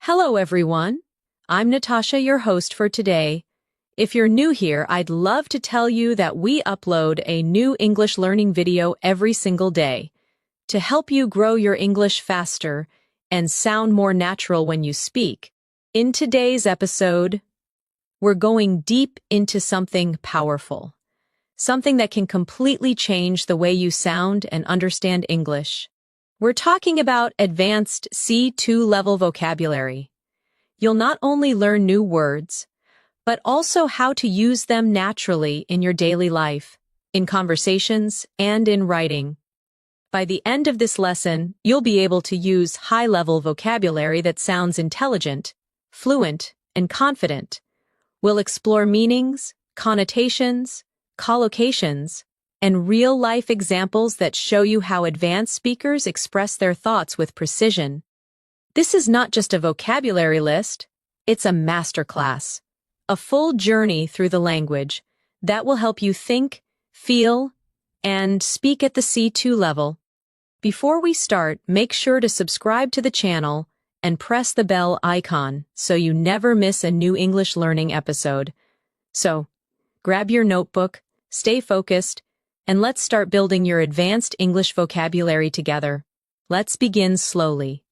Hello everyone, I'm Natasha, your host for today. If you're new here, I'd love to tell you that we upload a new English learning video every single day to help you grow your English faster and sound more natural when you speak. In today's episode, we're going deep into something powerful, something that can completely change the way you sound and understand English. We're talking about advanced C2 level vocabulary. You'll not only learn new words, but also how to use them naturally in your daily life, in conversations, and in writing. By the end of this lesson, you'll be able to use high-level vocabulary that sounds intelligent, fluent, and confident. We'll explore meanings, connotations, collocations, and real-life examples that show you how advanced speakers express their thoughts with precision. This is not just a vocabulary list, it's a masterclass, a full journey through the language that will help you think, feel, and speak at the C2 level. Before we start, make sure to subscribe to the channel and press the bell icon so you never miss a new English learning episode. So, grab your notebook, stay focused, and let's start building your advanced English vocabulary together. Let's begin slowly.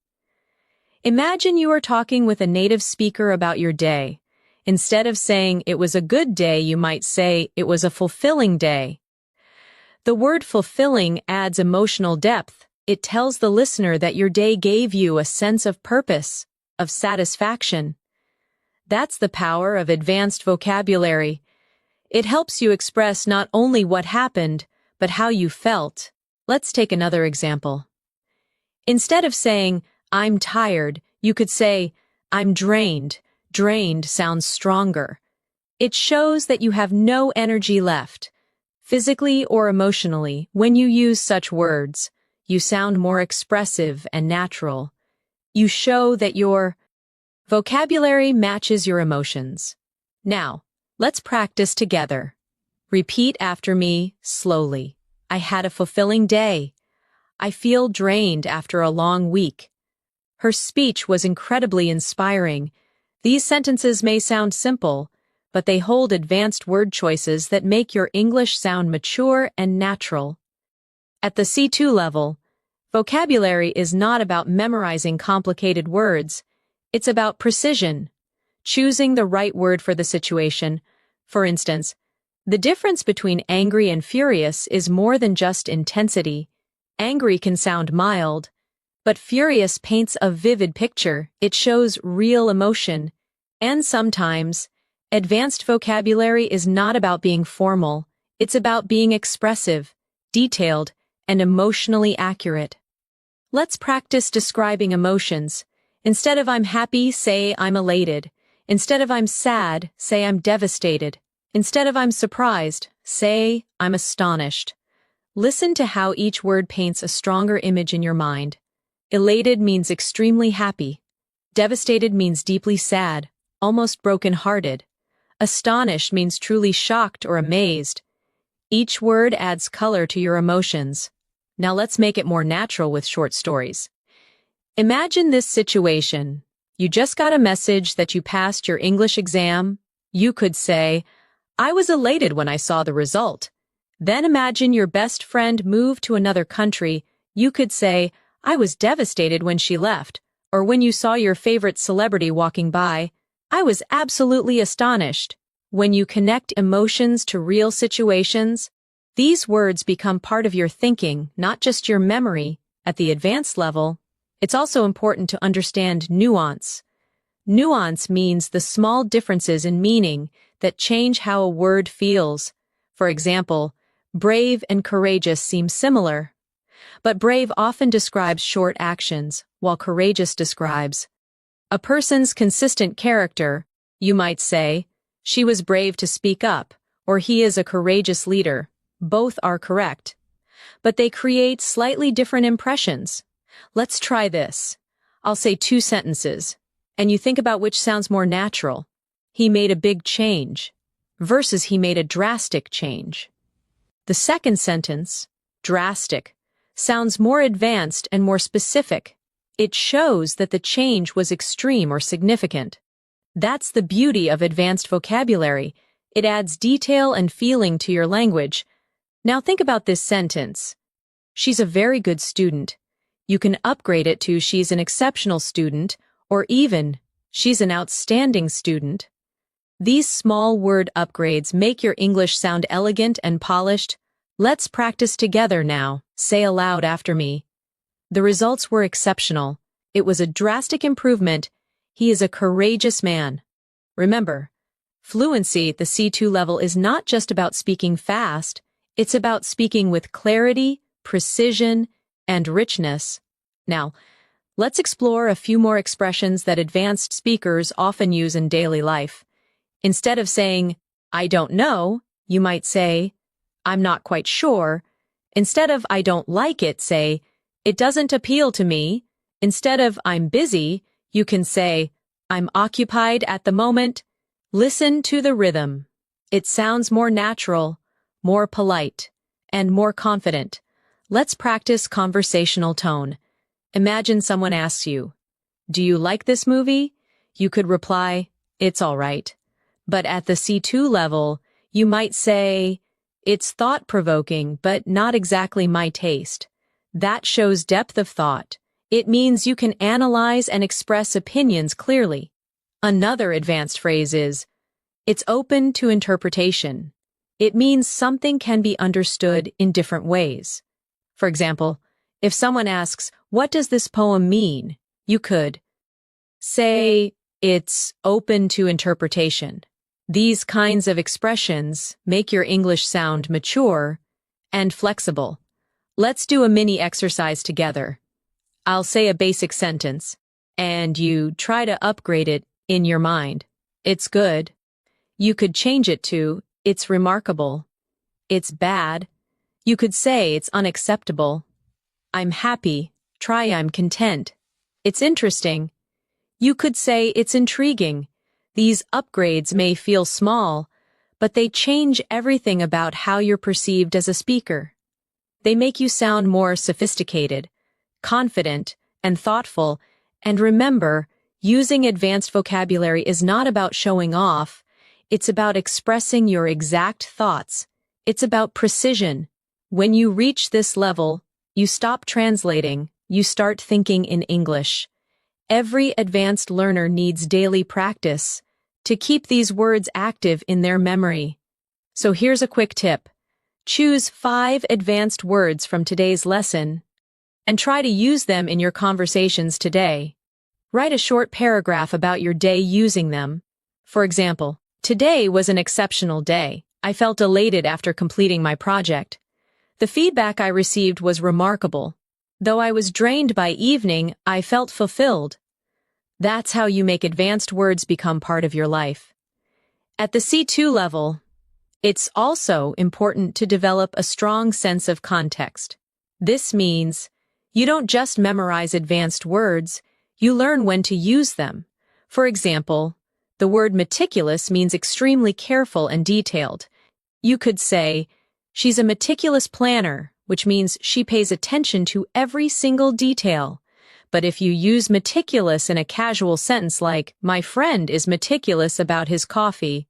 Imagine you are talking with a native speaker about your day. Instead of saying it was a good day, you might say it was a fulfilling day. The word fulfilling adds emotional depth. It tells the listener that your day gave you a sense of purpose, of satisfaction. That's the power of advanced vocabulary. It helps you express not only what happened, but how you felt. Let's take another example. Instead of saying, I'm tired, you could say, I'm drained. Drained sounds stronger. It shows that you have no energy left. Physically or emotionally, when you use such words, you sound more expressive and natural. You show that your vocabulary matches your emotions. Now, let's practice together. Repeat after me slowly. I had a fulfilling day. I feel drained after a long week. Her speech was incredibly inspiring. These sentences may sound simple, but they hold advanced word choices that make your English sound mature and natural. At the C2 level, vocabulary is not about memorizing complicated words. It's about precision, choosing the right word for the situation. For instance, the difference between angry and furious is more than just intensity. Angry can sound mild, but furious paints a vivid picture. It shows real emotion. And sometimes, advanced vocabulary is not about being formal. It's about being expressive, detailed, and emotionally accurate. Let's practice describing emotions. Instead of I'm happy, say I'm elated. Instead of I'm sad, say I'm devastated. Instead of I'm surprised, say I'm astonished. Listen to how each word paints a stronger image in your mind. Elated means extremely happy. Devastated means deeply sad, almost broken-hearted. Astonished means truly shocked or amazed. Each word adds color to your emotions. Now let's make it more natural with short stories. Imagine this situation. You just got a message that you passed your English exam. You could say, I was elated when I saw the result. Then imagine your best friend moved to another country. You could say, I was devastated when she left. Or when you saw your favorite celebrity walking by, I was absolutely astonished. When you connect emotions to real situations, these words become part of your thinking, not just your memory. At the advanced level, it's also important to understand nuance. Nuance means the small differences in meaning that change how a word feels. For example, brave and courageous seem similar, but brave often describes short actions, while courageous describes a person's consistent character. You might say, she was brave to speak up, or he is a courageous leader. Both are correct, but they create slightly different impressions. Let's try this. I'll say two sentences, and you think about which sounds more natural. He made a big change, versus he made a drastic change. The second sentence, drastic, sounds more advanced and more specific. It shows that the change was extreme or significant. That's the beauty of advanced vocabulary. It adds detail and feeling to your language. Now think about this sentence. She's a very good student. You can upgrade it to she's an exceptional student, or even she's an outstanding student. These small word upgrades make your English sound elegant and polished. Let's practice together now. Say aloud after me. The results were exceptional. It was a drastic improvement. He is a courageous man. Remember, fluency at the C2 level is not just about speaking fast. It's about speaking with clarity, precision, and richness. Now, let's explore a few more expressions that advanced speakers often use in daily life. Instead of saying, I don't know, you might say, I'm not quite sure. Instead of I don't like it, say, it doesn't appeal to me. Instead of I'm busy, you can say, I'm occupied at the moment. Listen to the rhythm. It sounds more natural, more polite, and more confident. Let's practice conversational tone. Imagine someone asks you, do you like this movie? You could reply, it's all right. But at the C2 level, you might say, it's thought-provoking, but not exactly my taste. That shows depth of thought. It means you can analyze and express opinions clearly. Another advanced phrase is, it's open to interpretation. It means something can be understood in different ways. For example, if someone asks, what does this poem mean? You could say, it's open to interpretation. These kinds of expressions make your English sound mature and flexible. Let's do a mini exercise together. I'll say a basic sentence, and you try to upgrade it in your mind. It's good. You could change it to, it's remarkable. It's bad. You could say it's unacceptable. I'm happy. Try I'm content. It's interesting. You could say it's intriguing. These upgrades may feel small, but they change everything about how you're perceived as a speaker. They make you sound more sophisticated, confident, and thoughtful. And remember, using advanced vocabulary is not about showing off. It's about expressing your exact thoughts. It's about precision. When you reach this level, you stop translating, you start thinking in English. Every advanced learner needs daily practice to keep these words active in their memory. So here's a quick tip. Choose 5 advanced words from today's lesson and try to use them in your conversations today. Write a short paragraph about your day using them. For example, today was an exceptional day. I felt elated after completing my project. The feedback I received was remarkable. Though I was drained by evening, I felt fulfilled. That's how you make advanced words become part of your life. At the C2 level, it's also important to develop a strong sense of context. This means you don't just memorize advanced words, you learn when to use them. For example, the word meticulous means extremely careful and detailed. You could say, she's a meticulous planner, which means she pays attention to every single detail. But if you use meticulous in a casual sentence like, my friend is meticulous about his coffee,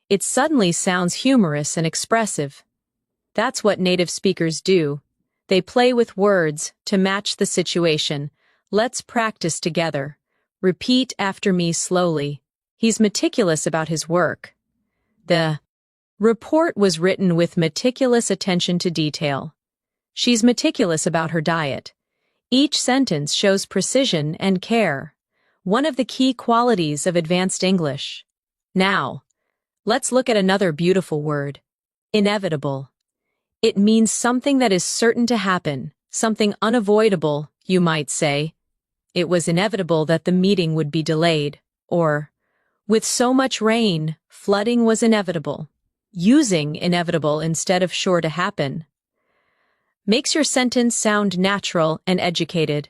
it suddenly sounds humorous and expressive. That's what native speakers do. They play with words to match the situation. Let's practice together. Repeat after me slowly. He's meticulous about his work. The report was written with meticulous attention to detail. She's meticulous about her diet. Each sentence shows precision and care, one of the key qualities of advanced English. Now, let's look at another beautiful word, inevitable. It means something that is certain to happen, something unavoidable, you might say. It was inevitable that the meeting would be delayed, or, with so much rain, flooding was inevitable. Using inevitable instead of sure to happen makes your sentence sound natural and educated.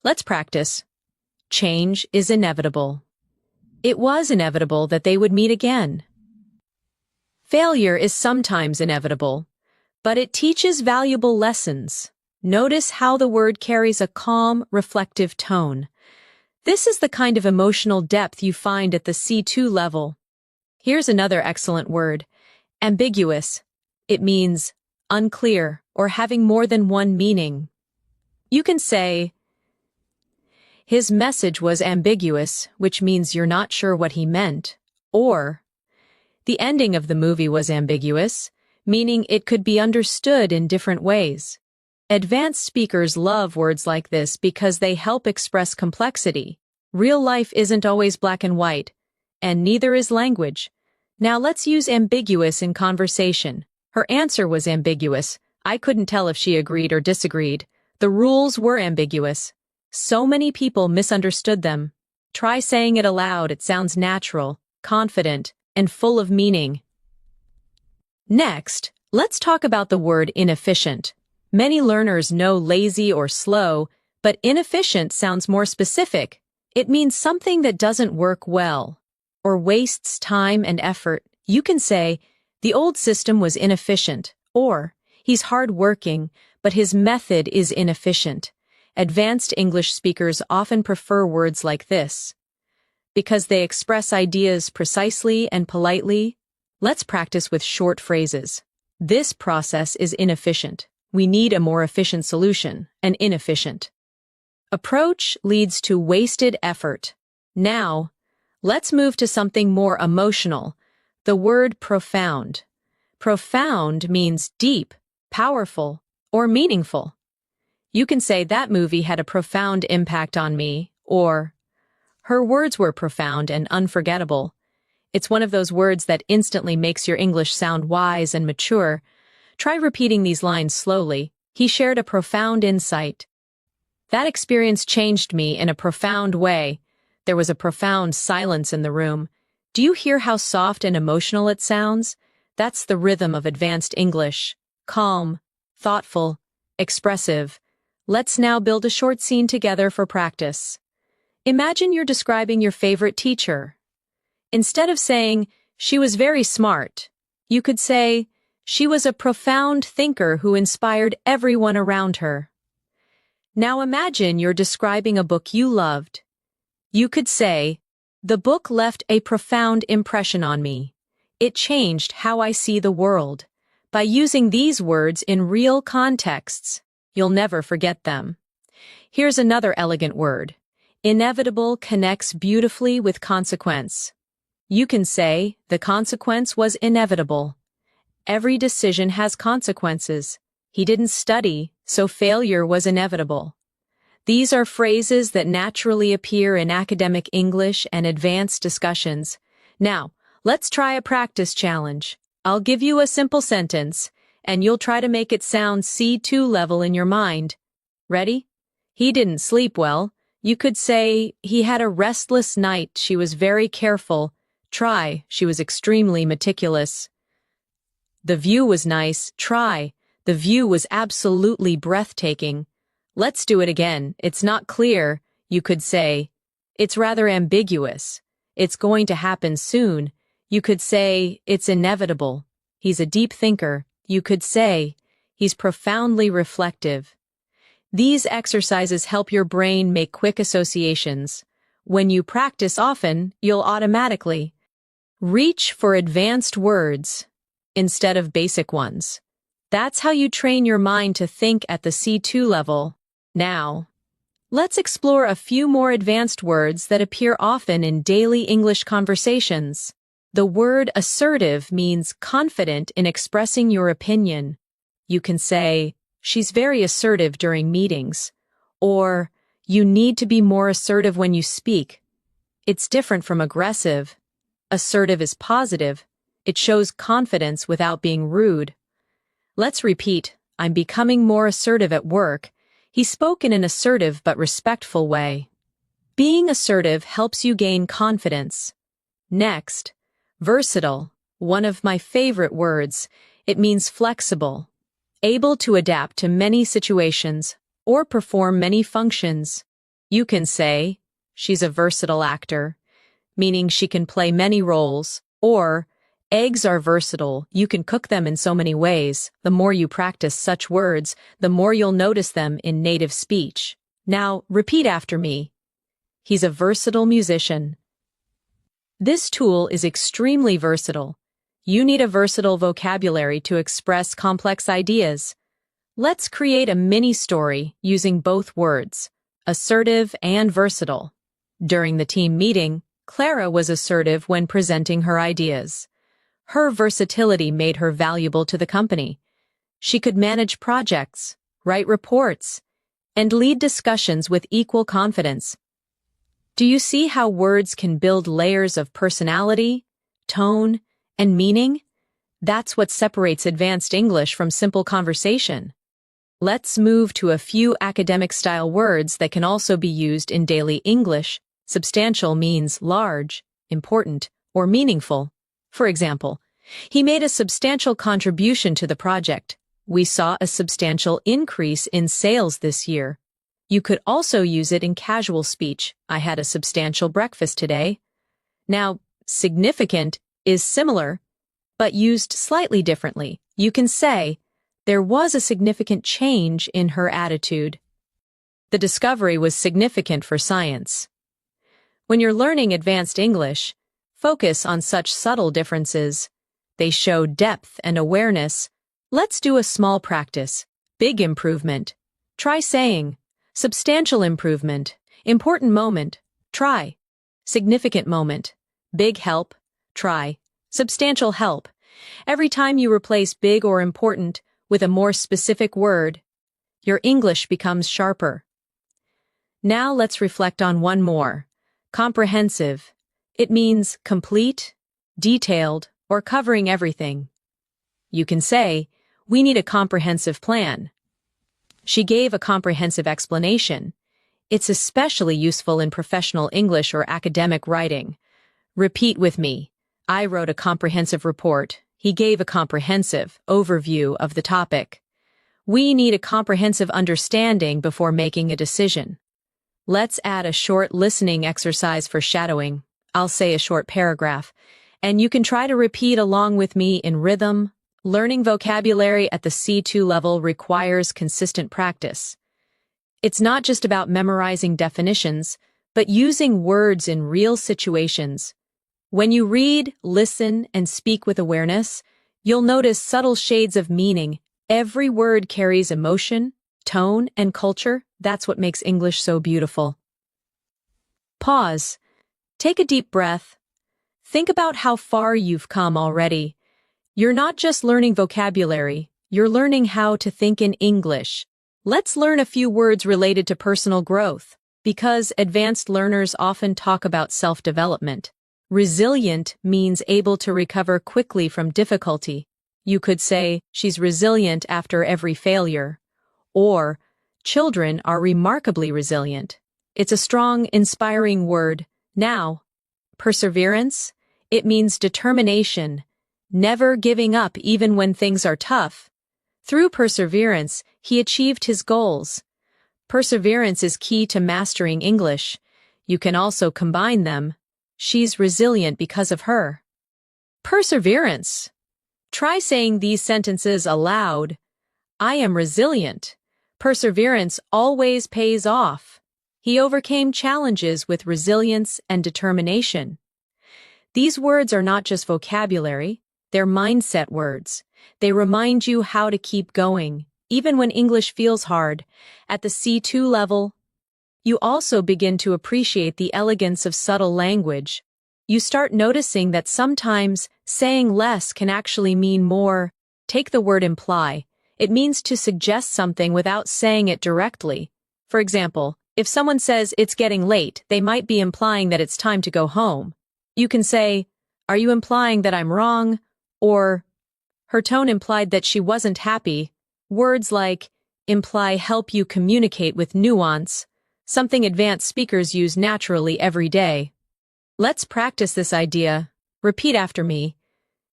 Let's practice. Change is inevitable. It was inevitable that they would meet again. Failure is sometimes inevitable, but it teaches valuable lessons. Notice how the word carries a calm, reflective tone. This is the kind of emotional depth you find at the C2 level. Here's another excellent word. Ambiguous. It means unclear or having more than one meaning. You can say, his message was ambiguous, which means you're not sure what he meant, or the ending of the movie was ambiguous, meaning it could be understood in different ways. Advanced speakers love words like this because they help express complexity. Real life isn't always black and white, and neither is language. Now let's use ambiguous in conversation. Her answer was ambiguous. I couldn't tell if she agreed or disagreed. The rules were ambiguous. So many people misunderstood them. Try saying it aloud. It sounds natural, confident, and full of meaning. Next, let's talk about the word inefficient. Many learners know lazy or slow, but inefficient sounds more specific. It means something that doesn't work well or wastes time and effort. You can say, the old system was inefficient, or he's hard-working, but his method is inefficient. Advanced English speakers often prefer words like this. Because they express ideas precisely and politely, let's practice with short phrases. This process is inefficient. We need a more efficient solution, an inefficient. Approach leads to wasted effort. Now, let's move to something more emotional. The word profound. Profound means deep, powerful, or meaningful. You can say that movie had a profound impact on me, or her words were profound and unforgettable. It's one of those words that instantly makes your English sound wise and mature. Try repeating these lines slowly. He shared a profound insight. That experience changed me in a profound way. There was a profound silence in the room. Do you hear how soft and emotional it sounds? That's the rhythm of advanced English. Calm, thoughtful, expressive. Let's now build a short scene together for practice. Imagine you're describing your favorite teacher. Instead of saying, she was very smart, you could say, she was a profound thinker who inspired everyone around her. Now imagine you're describing a book you loved. You could say, the book left a profound impression on me. It changed how I see the world. By using these words in real contexts, you'll never forget them. Here's another elegant word. Inevitable connects beautifully with consequence. You can say, the consequence was inevitable. Every decision has consequences. He didn't study, so failure was inevitable. These are phrases that naturally appear in academic English and advanced discussions. Now, let's try a practice challenge. I'll give you a simple sentence, and you'll try to make it sound C2 level in your mind. Ready? He didn't sleep well. You could say, he had a restless night. She was very careful. Try, she was extremely meticulous. The view was nice. Try, the view was absolutely breathtaking. Let's do it again. It's not clear. You could say, it's rather ambiguous. It's going to happen soon. You could say, it's inevitable. He's a deep thinker. You could say, he's profoundly reflective. These exercises help your brain make quick associations. When you practice often, you'll automatically reach for advanced words instead of basic ones. That's how you train your mind to think at the C2 level. Now, let's explore a few more advanced words that appear often in daily English conversations. The word assertive means confident in expressing your opinion. You can say, she's very assertive during meetings, or you need to be more assertive when you speak. It's different from aggressive. Assertive is positive. It shows confidence without being rude. Let's repeat, I'm becoming more assertive at work. He spoke in an assertive but respectful way. Being assertive helps you gain confidence. Next, versatile, one of my favorite words. It means flexible, able to adapt to many situations or perform many functions. You can say, she's a versatile actor, meaning she can play many roles, or Eggs are versatile. You can cook them in so many ways. The more you practice such words, the more you'll notice them in native speech. Now, repeat after me. He's a versatile musician. This tool is extremely versatile. You need a versatile vocabulary to express complex ideas. Let's create a mini story using both words, assertive and versatile. During the team meeting, Clara was assertive when presenting her ideas. Her versatility made her valuable to the company. She could manage projects, write reports, and lead discussions with equal confidence. Do you see how words can build layers of personality, tone, and meaning? That's what separates advanced English from simple conversation. Let's move to a few academic-style words that can also be used in daily English. Substantial means large, important, or meaningful. For example, he made a substantial contribution to the project. We saw a substantial increase in sales this year. You could also use it in casual speech. I had a substantial breakfast today. Now, significant is similar, but used slightly differently. You can say, there was a significant change in her attitude. The discovery was significant for science. When you're learning advanced English, focus on such subtle differences. They show depth and awareness. Let's do a small practice. Big improvement. Try saying, substantial improvement. Important moment. Try. Significant moment. Big help. Try. Substantial help. Every time you replace big or important with a more specific word, your English becomes sharper. Now let's reflect on one more. Comprehensive. It means complete, detailed, or covering everything. You can say, we need a comprehensive plan. She gave a comprehensive explanation. It's especially useful in professional English or academic writing. Repeat with me. I wrote a comprehensive report. He gave a comprehensive overview of the topic. We need a comprehensive understanding before making a decision. Let's add a short listening exercise for shadowing. I'll say a short paragraph, and you can try to repeat along with me in rhythm. Learning vocabulary at the C2 level requires consistent practice. It's not just about memorizing definitions, but using words in real situations. When you read, listen, and speak with awareness, you'll notice subtle shades of meaning. Every word carries emotion, tone, and culture. That's what makes English so beautiful. Pause. Take a deep breath. Think about how far you've come already. You're not just learning vocabulary, you're learning how to think in English. Let's learn a few words related to personal growth, because advanced learners often talk about self-development. Resilient means able to recover quickly from difficulty. You could say, she's resilient after every failure. Or, children are remarkably resilient. It's a strong, inspiring word. Now, perseverance, it means determination, never giving up even when things are tough. Through perseverance, he achieved his goals. Perseverance is key to mastering English. You can also combine them. She's resilient because of her. Perseverance. Try saying these sentences aloud. I am resilient. Perseverance always pays off. He overcame challenges with resilience and determination. These words are not just vocabulary, they're mindset words. They remind you how to keep going, even when English feels hard. At the C2 level, you also begin to appreciate the elegance of subtle language. You start noticing that sometimes saying less can actually mean more. Take the word imply. It means to suggest something without saying it directly. For example, if someone says it's getting late, they might be implying that it's time to go home. You can say, are you implying that I'm wrong? Or, her tone implied that she wasn't happy. Words like imply help you communicate with nuance, something advanced speakers use naturally every day. Let's practice this idea. Repeat after me.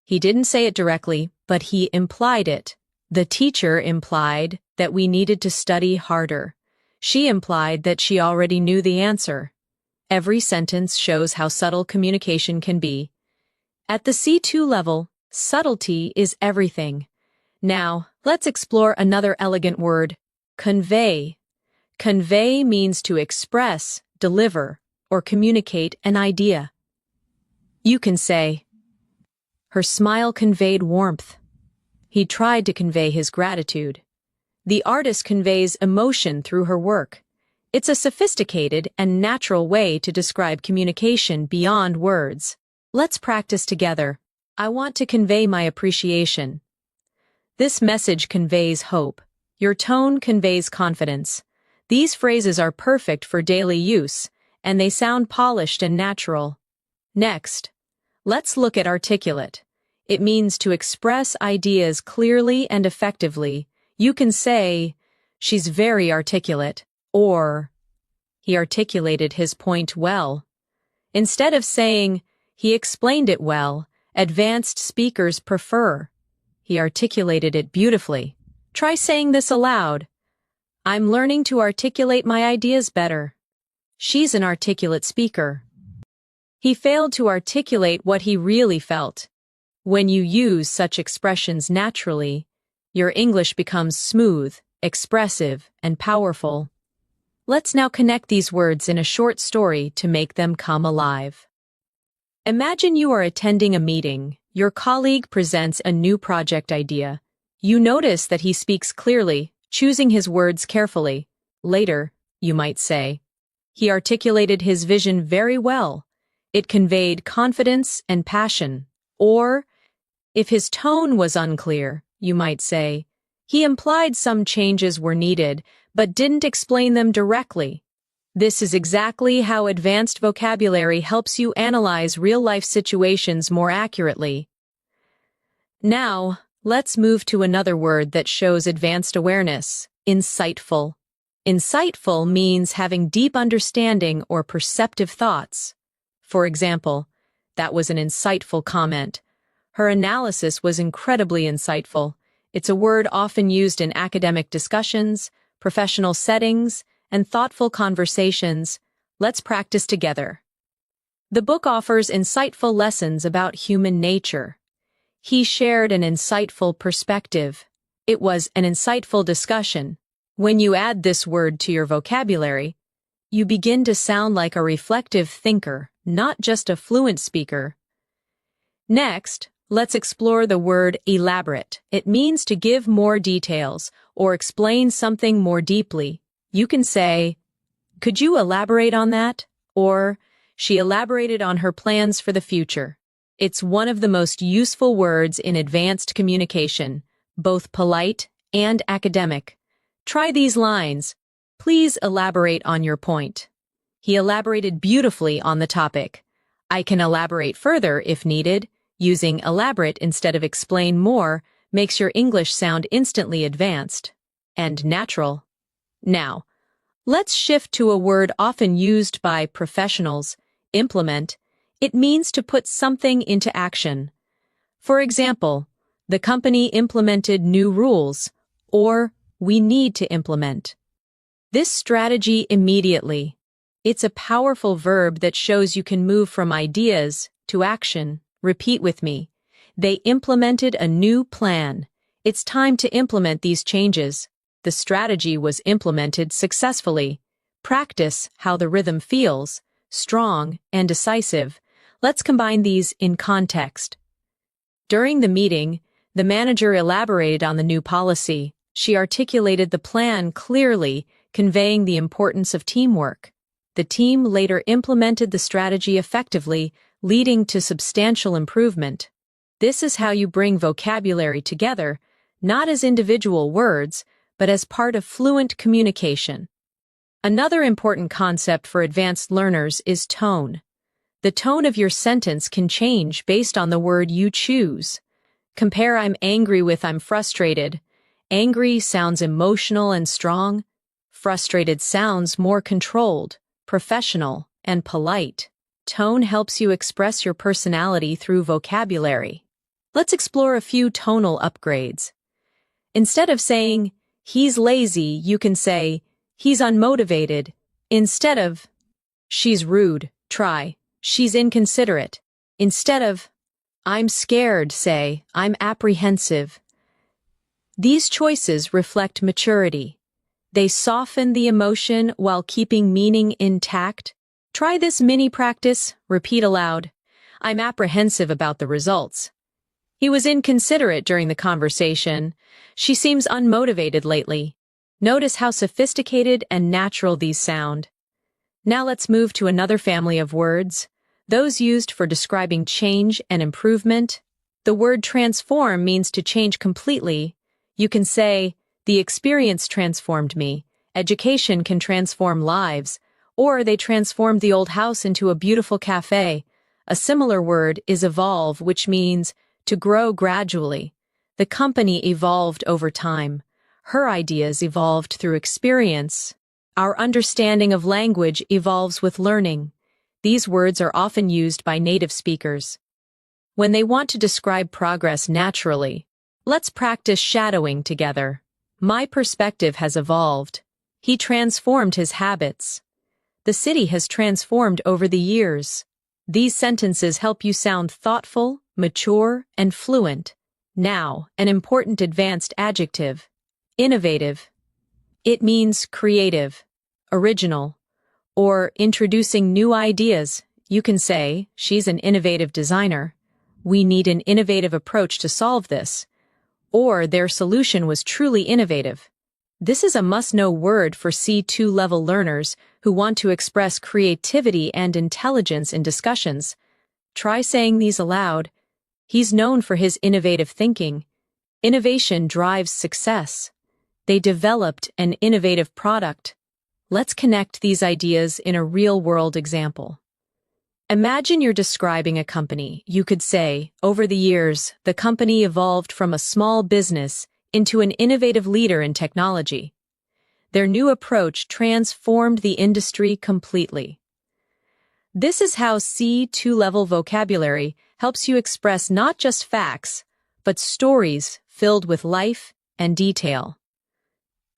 He didn't say it directly, but he implied it. The teacher implied that we needed to study harder. She implied that she already knew the answer. Every sentence shows how subtle communication can be. At the C2 level, subtlety is everything. Now, let's explore another elegant word, convey. Convey means to express, deliver, or communicate an idea. You can say, her smile conveyed warmth. He tried to convey his gratitude. The artist conveys emotion through her work. It's a sophisticated and natural way to describe communication beyond words. Let's practice together. I want to convey my appreciation. This message conveys hope. Your tone conveys confidence. These phrases are perfect for daily use, and they sound polished and natural. Next, let's look at articulate. It means to express ideas clearly and effectively. You can say, she's very articulate, or he articulated his point well. Instead of saying, he explained it well, advanced speakers prefer, he articulated it beautifully. Try saying this aloud. I'm learning to articulate my ideas better. She's an articulate speaker. He failed to articulate what he really felt. When you use such expressions naturally, your English becomes smooth, expressive, and powerful. Let's now connect these words in a short story to make them come alive. Imagine you are attending a meeting. Your colleague presents a new project idea. You notice that he speaks clearly, choosing his words carefully. Later, you might say, he articulated his vision very well. It conveyed confidence and passion. Or, if his tone was unclear, you might say, he implied some changes were needed, but didn't explain them directly. This is exactly how advanced vocabulary helps you analyze real-life situations more accurately. Now, let's move to another word that shows advanced awareness, insightful. Insightful means having deep understanding or perceptive thoughts. For example, that was an insightful comment. Her analysis was incredibly insightful. It's a word often used in academic discussions, professional settings, and thoughtful conversations. Let's practice together. The book offers insightful lessons about human nature. He shared an insightful perspective. It was an insightful discussion. When you add this word to your vocabulary, you begin to sound like a reflective thinker, not just a fluent speaker. Next, let's explore the word elaborate. It means to give more details or explain something more deeply. You can say, could you elaborate on that? Or, she elaborated on her plans for the future. It's one of the most useful words in advanced communication, both polite and academic. Try these lines. Please elaborate on your point. He elaborated beautifully on the topic. I can elaborate further if needed. Using elaborate instead of explain more makes your English sound instantly advanced and natural. Now, let's shift to a word often used by professionals, implement. It means to put something into action. For example, the company implemented new rules, or we need to implement this strategy immediately. It's a powerful verb that shows you can move from ideas to action. Repeat with me. They implemented a new plan. It's time to implement these changes. The strategy was implemented successfully. Practice how the rhythm feels, strong and decisive. Let's combine these in context. During the meeting, the manager elaborated on the new policy. She articulated the plan clearly, conveying the importance of teamwork. The team later implemented the strategy effectively, leading to substantial improvement. This is how you bring vocabulary together, not as individual words, but as part of fluent communication. Another important concept for advanced learners is tone. The tone of your sentence can change based on the word you choose. Compare I'm angry with I'm frustrated. Angry sounds emotional and strong. Frustrated sounds more controlled, professional, and polite. Tone helps you express your personality through vocabulary. Let's explore a few tonal upgrades. Instead of saying, he's lazy, you can say, he's unmotivated. Instead of, she's rude, try, she's inconsiderate. Instead of, I'm scared, say, I'm apprehensive. These choices reflect maturity. They soften the emotion while keeping meaning intact. Try this mini practice, repeat aloud. I'm apprehensive about the results. He was inconsiderate during the conversation. She seems unmotivated lately. Notice how sophisticated and natural these sound. Now let's move to another family of words, those used for describing change and improvement. The word transform means to change completely. You can say, the experience transformed me. Education can transform lives. Or they transformed the old house into a beautiful cafe. A similar word is evolve, which means to grow gradually. The company evolved over time. Her ideas evolved through experience. Our understanding of language evolves with learning. These words are often used by native speakers. When they want to describe progress naturally, let's practice shadowing together. My perspective has evolved. He transformed his habits. The city has transformed over the years. These sentences help you sound thoughtful, mature, and fluent. Now, an important advanced adjective. Innovative. It means creative, original, or introducing new ideas. You can say, she's an innovative designer. We need an innovative approach to solve this. Or their solution was truly innovative. This is a must-know word for C2 level learners who want to express creativity and intelligence in discussions. Try saying these aloud. He's known for his innovative thinking. Innovation drives success. They developed an innovative product. Let's connect these ideas in a real-world example. Imagine you're describing a company. You could say, over the years, the company evolved from a small business into an innovative leader in technology. Their new approach transformed the industry completely. This is how C2 level vocabulary helps you express not just facts, but stories filled with life and detail.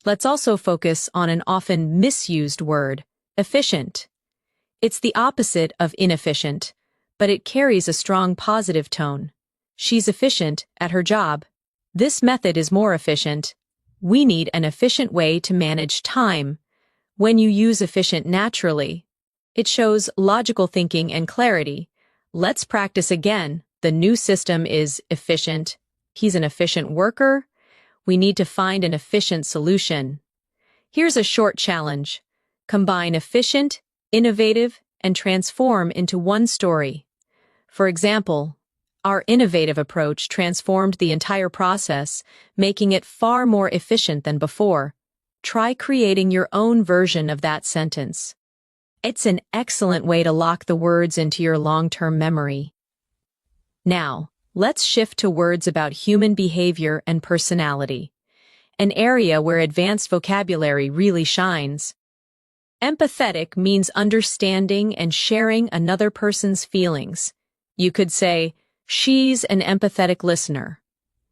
Let's also focus on an often misused word, efficient. It's the opposite of inefficient, but it carries a strong positive tone. She's efficient at her job. This method is more efficient. We need an efficient way to manage time. When you use efficient naturally, it shows logical thinking and clarity. Let's practice again. The new system is efficient. He's an efficient worker. We need to find an efficient solution. Here's a short challenge. Combine efficient, innovative, and transform into one story. For example, our innovative approach transformed the entire process, making it far more efficient than before. Try creating your own version of that sentence. It's an excellent way to lock the words into your long-term memory. Now, let's shift to words about human behavior and personality, an area where advanced vocabulary really shines. Empathetic means understanding and sharing another person's feelings. You could say, she's an empathetic listener.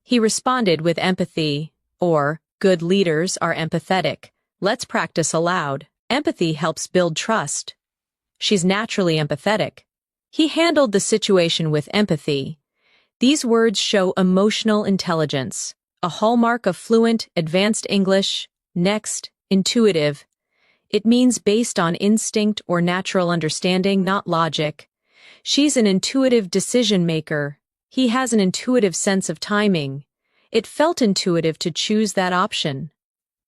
He responded with empathy, or good leaders are empathetic. Let's practice aloud. Empathy helps build trust. She's naturally empathetic. He handled the situation with empathy. These words show emotional intelligence, a hallmark of fluent, advanced English. Next, intuitive. It means based on instinct or natural understanding, not logic. She's an intuitive decision maker. He has an intuitive sense of timing. It felt intuitive to choose that option.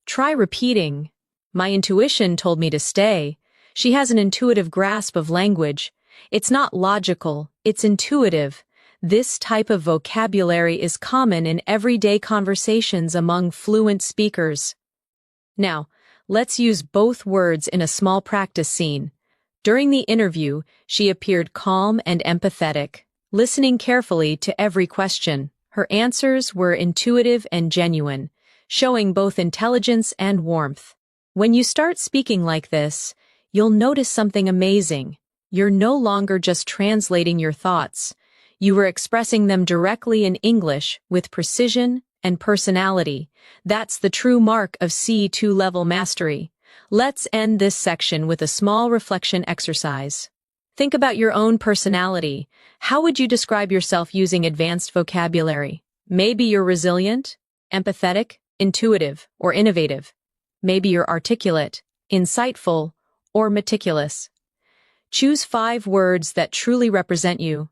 Try repeating. My intuition told me to stay. She has an intuitive grasp of language. It's not logical, it's intuitive. This type of vocabulary is common in everyday conversations among fluent speakers. Now, let's use both words in a small practice scene. During the interview, she appeared calm and empathetic, listening carefully to every question. Her answers were intuitive and genuine, showing both intelligence and warmth. When you start speaking like this, you'll notice something amazing. You're no longer just translating your thoughts. You were expressing them directly in English with precision and personality. That's the true mark of C2 level mastery. Let's end this section with a small reflection exercise. Think about your own personality. How would you describe yourself using advanced vocabulary? Maybe you're resilient, empathetic, intuitive, or innovative. Maybe you're articulate, insightful, or meticulous. Choose 5 words that truly represent you.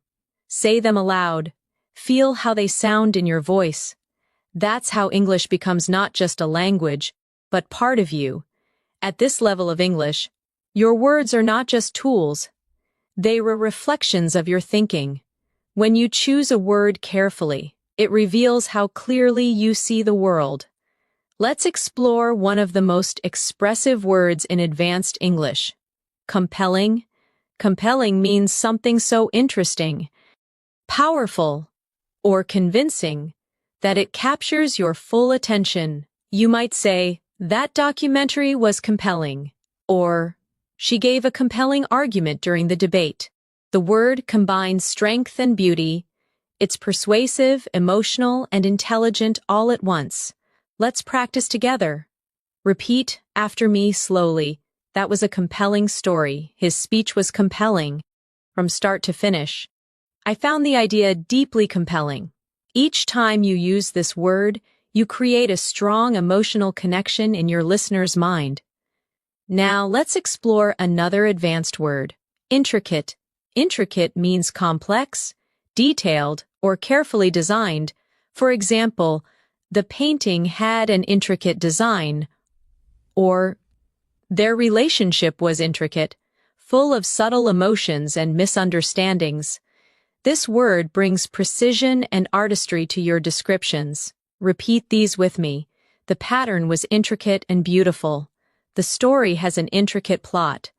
Say them aloud. Feel how they sound in your voice. That's how English becomes not just a language, but part of you. At this level of English, your words are not just tools. They are reflections of your thinking. When you choose a word carefully, it reveals how clearly you see the world. Let's explore one of the most expressive words in advanced English. Compelling. Compelling means something so interesting, powerful, or convincing that it captures your full attention. You might say, "That documentary was compelling," or "She gave a compelling argument during the debate." The word combines strength and beauty. It's persuasive, emotional, and intelligent all at once. Let's practice together. Repeat after me slowly. That was a compelling story. His speech was compelling, from start to finish. I found the idea deeply compelling. Each time you use this word, you create a strong emotional connection in your listener's mind. Now let's explore another advanced word, intricate. Intricate means complex, detailed, or carefully designed. For example, the painting had an intricate design, or their relationship was intricate, full of subtle emotions and misunderstandings. This word brings precision and artistry to your descriptions. Repeat these with me. The pattern was intricate and beautiful. The story has an intricate plot.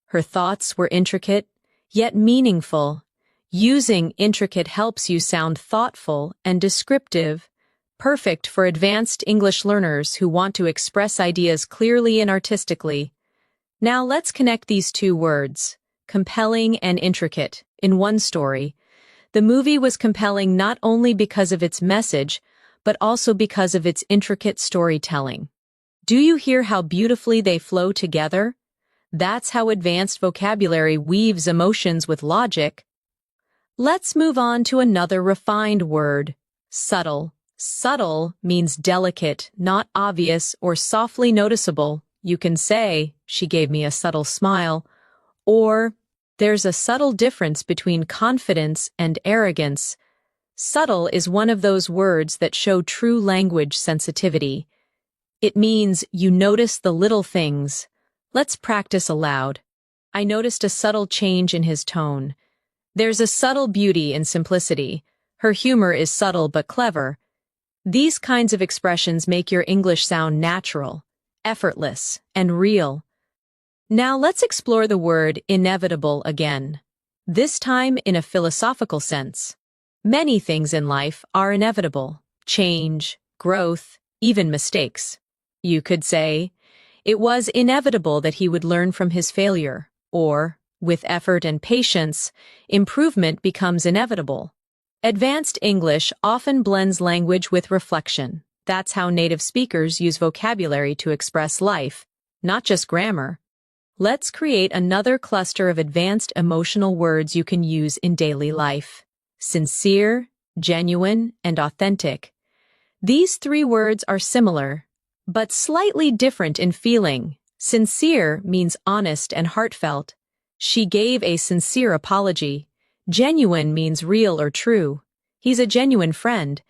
Her thoughts were intricate, yet meaningful. Using intricate helps you sound thoughtful and descriptive, perfect for advanced English learners who want to express ideas clearly and artistically. Now let's connect these 2 words, compelling and intricate, in one story. The movie was compelling not only because of its message, but also because of its intricate storytelling. Do you hear how beautifully they flow together? That's how advanced vocabulary weaves emotions with logic. Let's move on to another refined word, subtle. Subtle means delicate, not obvious, or softly noticeable. You can say, "She gave me a subtle smile," or "There's a subtle difference between confidence and arrogance." Subtle is one of those words that show true language sensitivity. It means you notice the little things. Let's practice aloud. I noticed a subtle change in his tone. There's a subtle beauty in simplicity. Her humor is subtle but clever. These kinds of expressions make your English sound natural, effortless, and real. Now let's explore the word inevitable again, this time in a philosophical sense. Many things in life are inevitable: change, growth, even mistakes. You could say, "It was inevitable that he would learn from his failure," or, "With effort and patience, improvement becomes inevitable." Advanced English often blends language with reflection. That's how native speakers use vocabulary to express life, not just grammar. Let's create another cluster of advanced emotional words you can use in daily life. Sincere, genuine, and authentic. These 3 words are similar, but slightly different in feeling. Sincere means honest and heartfelt. She gave a sincere apology. Genuine means real or true. He's a genuine friend.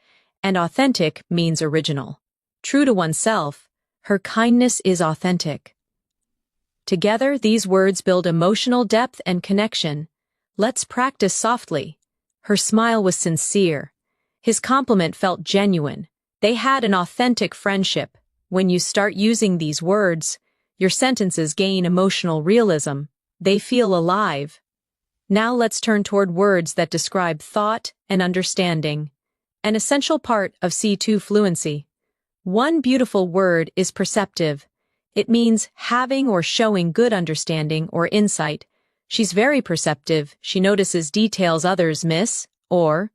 And authentic means original. True to oneself. Her kindness is authentic. Together, these words build emotional depth and connection. Let's practice softly. Her smile was sincere. His compliment felt genuine. They had an authentic friendship. When you start using these words, your sentences gain emotional realism. They feel alive. Now let's turn toward words that describe thought and understanding, an essential part of C2 fluency. One beautiful word is perceptive. It means having or showing good understanding or insight. She's very perceptive. She notices details others miss, or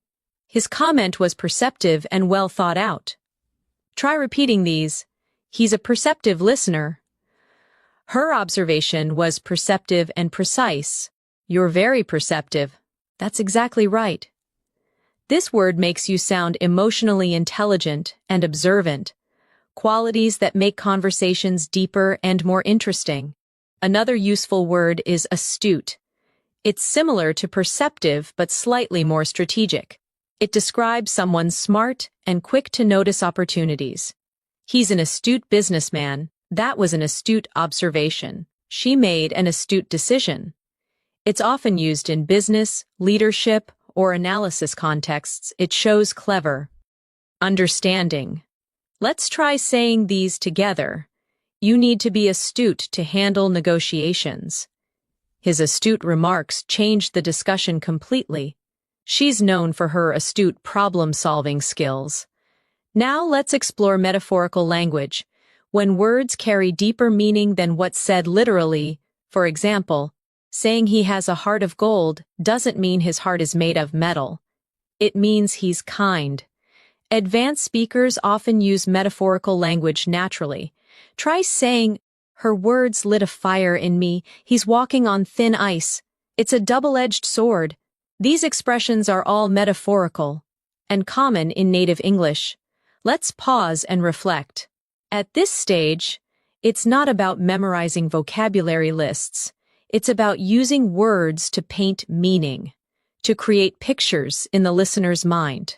his comment was perceptive and well thought out. Try repeating these. He's a perceptive listener. Her observation was perceptive and precise. You're very perceptive. That's exactly right. This word makes you sound emotionally intelligent and observant, qualities that make conversations deeper and more interesting. Another useful word is astute. It's similar to perceptive but slightly more strategic. It describes someone smart and quick to notice opportunities. He's an astute businessman. That was an astute observation. She made an astute decision. It's often used in business, leadership, or analysis contexts. It shows clever. Understanding. Let's try saying these together. You need to be astute to handle negotiations. His astute remarks changed the discussion completely. She's known for her astute problem-solving skills. Now let's explore metaphorical language. When words carry deeper meaning than what's said literally, for example, saying he has a heart of gold doesn't mean his heart is made of metal. It means he's kind. Advanced speakers often use metaphorical language naturally. Try saying, her words lit a fire in me. He's walking on thin ice. It's a double-edged sword. These expressions are all metaphorical and common in native English. Let's pause and reflect. At this stage, it's not about memorizing vocabulary lists. It's about using words to paint meaning, to create pictures in the listener's mind.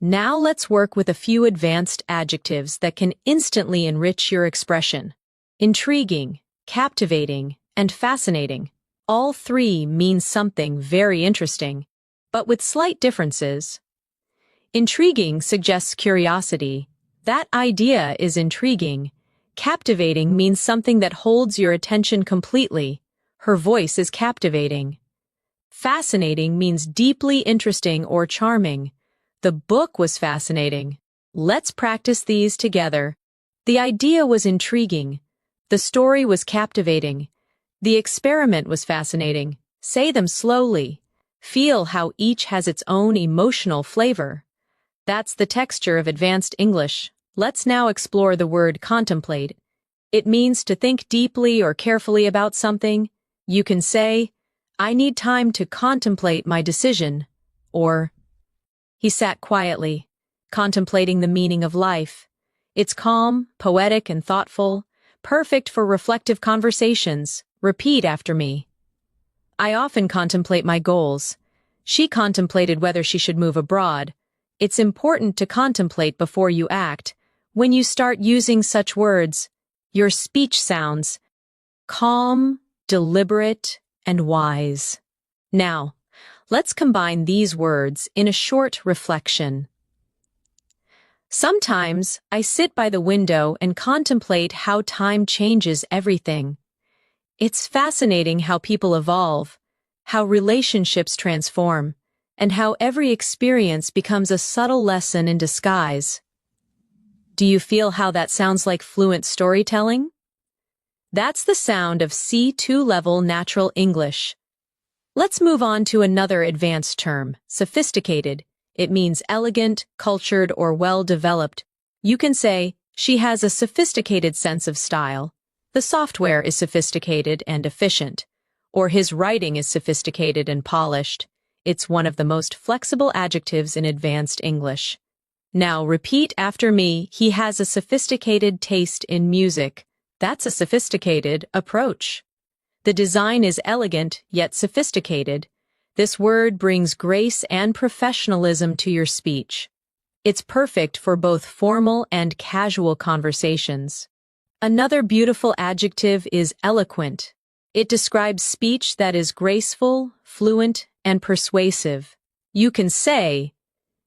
Now let's work with a few advanced adjectives that can instantly enrich your expression. Intriguing, captivating, and fascinating. All three mean something very interesting, but with slight differences. Intriguing suggests curiosity. That idea is intriguing. Captivating means something that holds your attention completely. Her voice is captivating. Fascinating means deeply interesting or charming. The book was fascinating. Let's practice these together. The idea was intriguing. The story was captivating. The experiment was fascinating. Say them slowly. Feel how each has its own emotional flavor. That's the texture of advanced English. Let's now explore the word contemplate. It means to think deeply or carefully about something. You can say, I need time to contemplate my decision, or he sat quietly, contemplating the meaning of life. It's calm, poetic, and thoughtful, perfect for reflective conversations. Repeat after me. I often contemplate my goals. She contemplated whether she should move abroad. It's important to contemplate before you act. When you start using such words, your speech sounds calm, deliberate, and wise. Now, let's combine these words in a short reflection. Sometimes I sit by the window and contemplate how time changes everything. It's fascinating how people evolve, how relationships transform, and how every experience becomes a subtle lesson in disguise. Do you feel how that sounds like fluent storytelling? That's the sound of C2 level natural English. Let's move on to another advanced term, sophisticated. It means elegant, cultured, or well-developed. You can say, she has a sophisticated sense of style. The software is sophisticated and efficient. Or his writing is sophisticated and polished. It's one of the most flexible adjectives in advanced English. Now repeat after me, he has a sophisticated taste in music. That's a sophisticated approach. The design is elegant, yet sophisticated. This word brings grace and professionalism to your speech. It's perfect for both formal and casual conversations. Another beautiful adjective is eloquent. It describes speech that is graceful, fluent, and persuasive. You can say,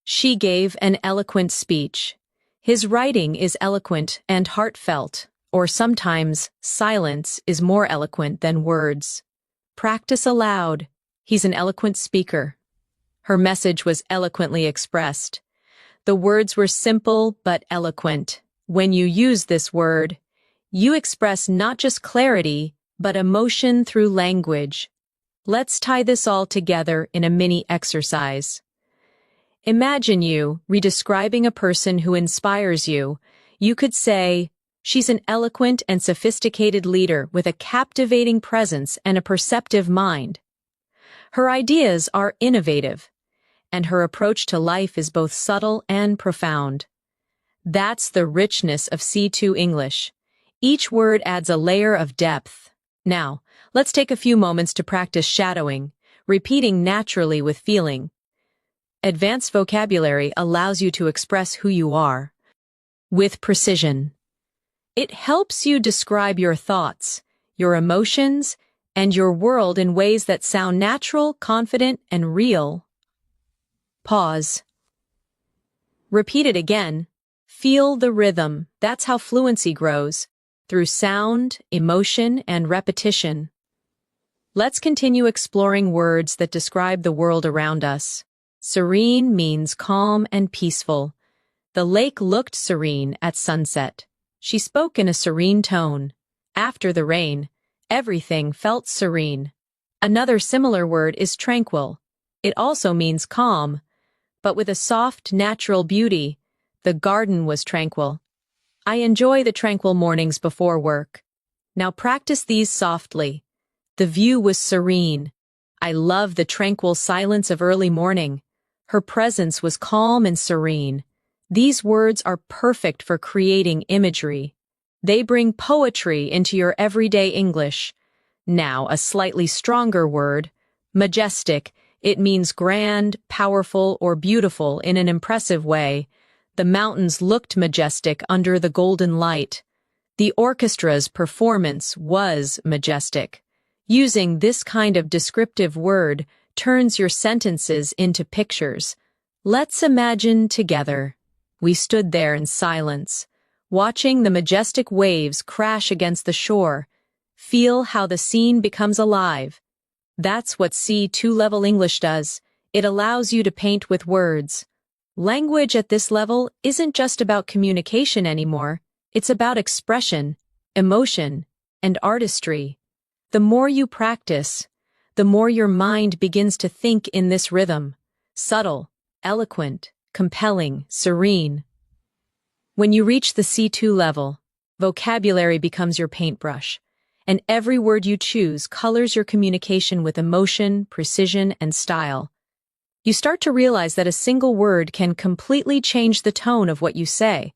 she gave an eloquent speech. His writing is eloquent and heartfelt, or sometimes silence is more eloquent than words. Practice aloud. He's an eloquent speaker. Her message was eloquently expressed. The words were simple but eloquent. When you use this word, you express not just clarity, but emotion through language. Let's tie this all together in a mini exercise. Imagine you redescribing a person who inspires you. You could say, she's an eloquent and sophisticated leader with a captivating presence and a perceptive mind. Her ideas are innovative, and her approach to life is both subtle and profound. That's the richness of C2 English. Each word adds a layer of depth. Now, let's take a few moments to practice shadowing, repeating naturally with feeling. Advanced vocabulary allows you to express who you are with precision. It helps you describe your thoughts, your emotions, and your world in ways that sound natural, confident, and real. Pause. Repeat it again. Feel the rhythm. That's how fluency grows, through sound, emotion, and repetition. Let's continue exploring words that describe the world around us. Serene means calm and peaceful. The lake looked serene at sunset. She spoke in a serene tone. After the rain, everything felt serene. Another similar word is tranquil. It also means calm, but with a soft, natural beauty. The garden was tranquil. I enjoy the tranquil mornings before work. Now practice these softly. The view was serene. I love the tranquil silence of early morning. Her presence was calm and serene. These words are perfect for creating imagery. They bring poetry into your everyday English. Now, a slightly stronger word, majestic. It means grand, powerful, or beautiful in an impressive way. The mountains looked majestic under the golden light. The orchestra's performance was majestic. Using this kind of descriptive word turns your sentences into pictures. Let's imagine together. We stood there in silence, watching the majestic waves crash against the shore. Feel how the scene becomes alive. That's what C2 level English does. It allows you to paint with words. Language at this level isn't just about communication anymore. It's about expression, emotion, and artistry. The more you practice, the more your mind begins to think in this rhythm. Subtle, eloquent, compelling, serene. When you reach the C2 level, vocabulary becomes your paintbrush, and every word you choose colors your communication with emotion, precision, and style. You start to realize that a single word can completely change the tone of what you say.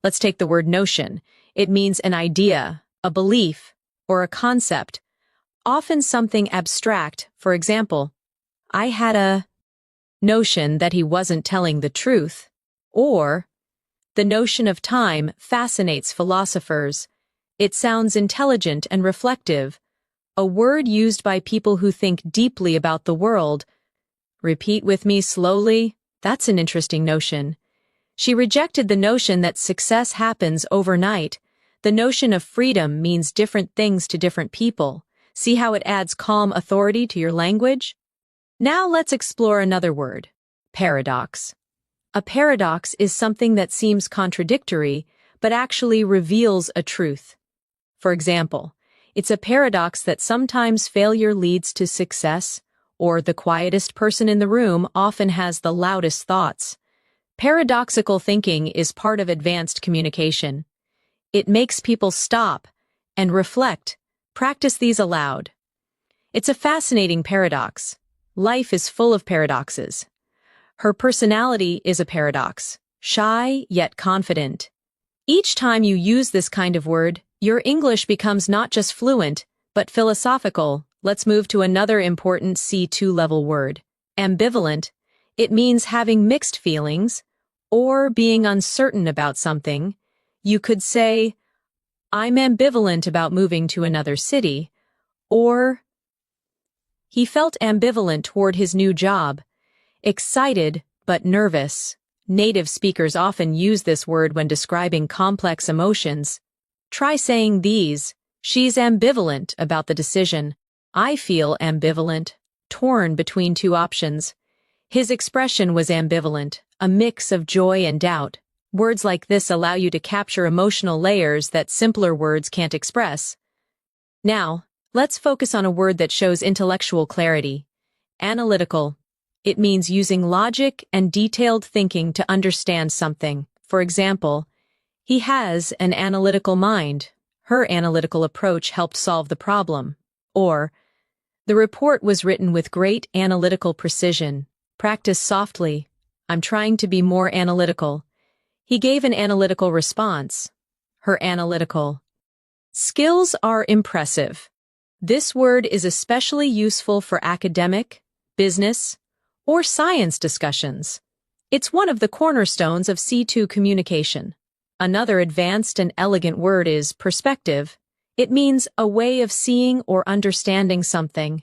Let's take the word notion. It means an idea, a belief, or a concept, often something abstract. For example, I had a notion that he wasn't telling the truth, or the notion of time fascinates philosophers. It sounds intelligent and reflective, a word used by people who think deeply about the world. Repeat with me slowly. That's an interesting notion. She rejected the notion that success happens overnight. The notion of freedom means different things to different people. See how it adds calm authority to your language? Now let's explore another word, paradox. A paradox is something that seems contradictory, but actually reveals a truth. For example, it's a paradox that sometimes failure leads to success, or the quietest person in the room often has the loudest thoughts. Paradoxical thinking is part of advanced communication. It makes people stop and reflect. Practice these aloud. It's a fascinating paradox. Life is full of paradoxes. Her personality is a paradox, shy yet confident. Each time you use this kind of word, your English becomes not just fluent, but philosophical. Let's move to another important C2 level word, ambivalent. It means having mixed feelings or being uncertain about something. You could say, I'm ambivalent about moving to another city, or he felt ambivalent toward his new job, excited but nervous. Native speakers often use this word when describing complex emotions. Try saying these. She's ambivalent about the decision. I feel ambivalent, torn between two options. His expression was ambivalent, a mix of joy and doubt. Words like this allow you to capture emotional layers that simpler words can't express. Now, let's focus on a word that shows intellectual clarity. Analytical. It means using logic and detailed thinking to understand something. For example, he has an analytical mind. Her analytical approach helped solve the problem. Or, The report was written with great analytical precision. Practice softly. I'm trying to be more analytical. He gave an analytical response. Her analytical skills are impressive. This word is especially useful for academic, business, or science discussions. It's one of the cornerstones of C2 communication. Another advanced and elegant word is perspective. It means a way of seeing or understanding something.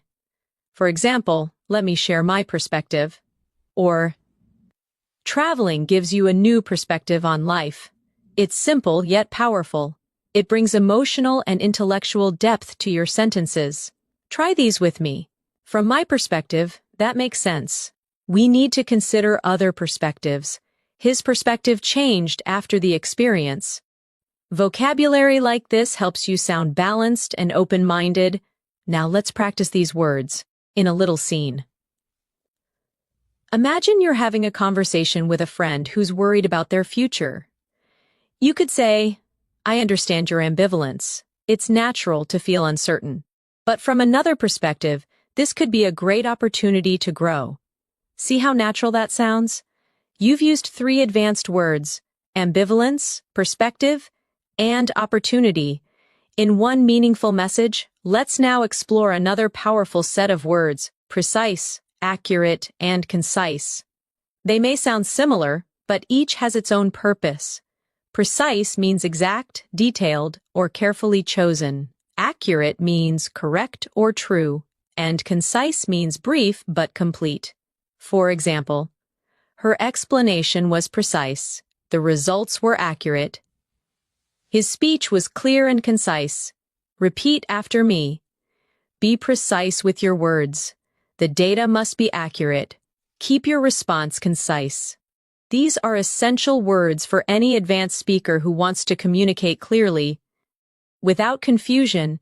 For example, let me share my perspective. Or, traveling gives you a new perspective on life. It's simple yet powerful. It brings emotional and intellectual depth to your sentences. Try these with me. From my perspective, that makes sense. We need to consider other perspectives. His perspective changed after the experience. Vocabulary like this helps you sound balanced and open-minded. Now let's practice these words in a little scene. Imagine you're having a conversation with a friend who's worried about their future. You could say, I understand your ambivalence. It's natural to feel uncertain. But from another perspective, this could be a great opportunity to grow. See how natural that sounds? You've used 3 advanced words, ambivalence, perspective, and opportunity. In one meaningful message, let's now explore another powerful set of words, precise, accurate, and concise. They may sound similar, but each has its own purpose. Precise means exact, detailed, or carefully chosen. Accurate means correct or true, and concise means brief but complete. For example, her explanation was precise. The results were accurate. His speech was clear and concise. Repeat after me. Be precise with your words. The data must be accurate. Keep your response concise. These are essential words for any advanced speaker who wants to communicate clearly, without confusion.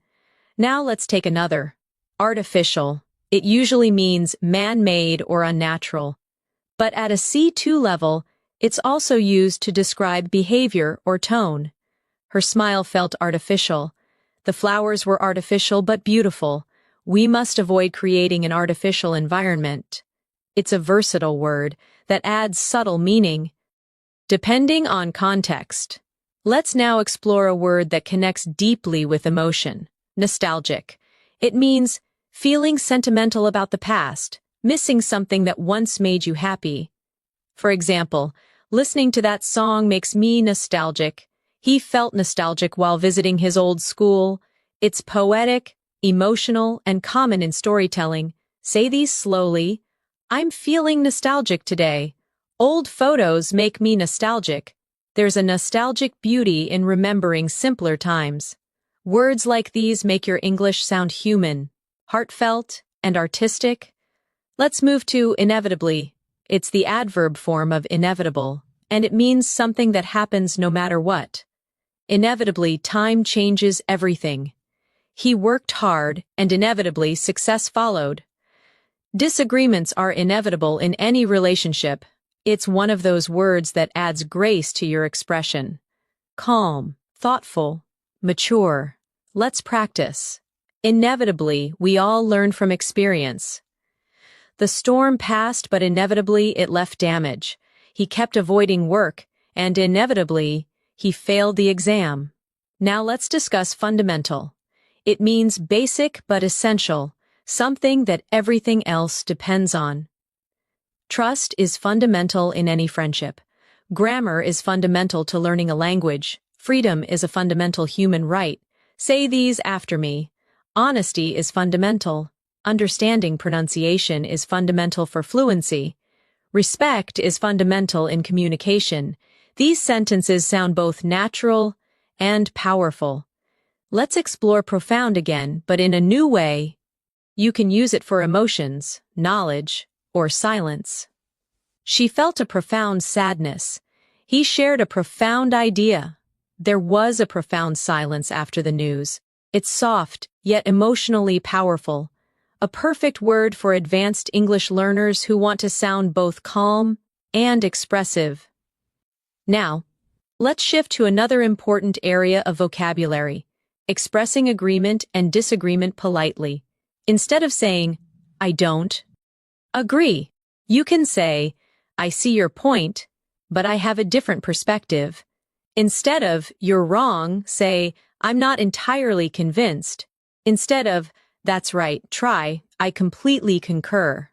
Now let's take another. Artificial. It usually means man-made or unnatural. But at a C2 level, it's also used to describe behavior or tone. Her smile felt artificial. The flowers were artificial but beautiful. We must avoid creating an artificial environment. It's a versatile word that adds subtle meaning, depending on context. Let's now explore a word that connects deeply with emotion. Nostalgic. It means feeling sentimental about the past, missing something that once made you happy. For example, listening to that song makes me nostalgic. He felt nostalgic while visiting his old school. It's poetic, emotional, and common in storytelling. Say these slowly. I'm feeling nostalgic today. Old photos make me nostalgic. There's a nostalgic beauty in remembering simpler times. Words like these make your English sound human, heartfelt, and artistic. Let's move to inevitably. It's the adverb form of inevitable, and it means something that happens no matter what. Inevitably, time changes everything. He worked hard, and inevitably, success followed. Disagreements are inevitable in any relationship. It's one of those words that adds grace to your expression. Calm, thoughtful, mature. Let's practice. Inevitably, we all learn from experience. The storm passed, but inevitably it left damage. He kept avoiding work, and inevitably, he failed the exam. Now let's discuss fundamental. It means basic but essential. Something that everything else depends on. Trust is fundamental in any friendship. Grammar is fundamental to learning a language. Freedom is a fundamental human right. Say these after me. Honesty is fundamental. Understanding pronunciation is fundamental for fluency. Respect is fundamental in communication. These sentences sound both natural and powerful. Let's explore profound again, but in a new way. You can use it for emotions, knowledge, or silence. She felt a profound sadness. He shared a profound idea. There was a profound silence after the news. It's soft, yet emotionally powerful. A perfect word for advanced English learners who want to sound both calm and expressive. Now, let's shift to another important area of vocabulary, expressing agreement and disagreement politely. Instead of saying, I don't agree, you can say, I see your point, but I have a different perspective. Instead of, you're wrong, say, I'm not entirely convinced. Instead of, that's right, try, I completely concur.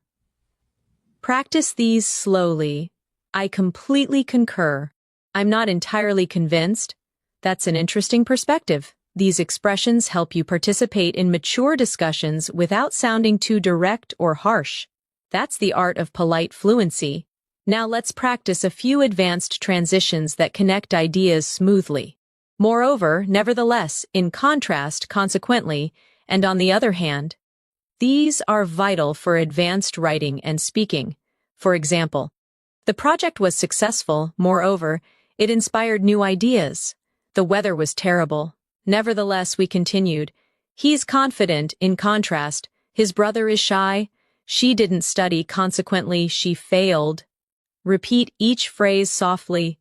Practice these slowly. I completely concur. I'm not entirely convinced. That's an interesting perspective. These expressions help you participate in mature discussions without sounding too direct or harsh. That's the art of polite fluency. Now let's practice a few advanced transitions that connect ideas smoothly. Moreover, nevertheless, in contrast, consequently, and on the other hand, these are vital for advanced writing and speaking. For example, the project was successful, moreover, it inspired new ideas. The weather was terrible. Nevertheless, we continued. He's confident, in contrast. His brother is shy. She didn't study, consequently, she failed. Repeat each phrase softly.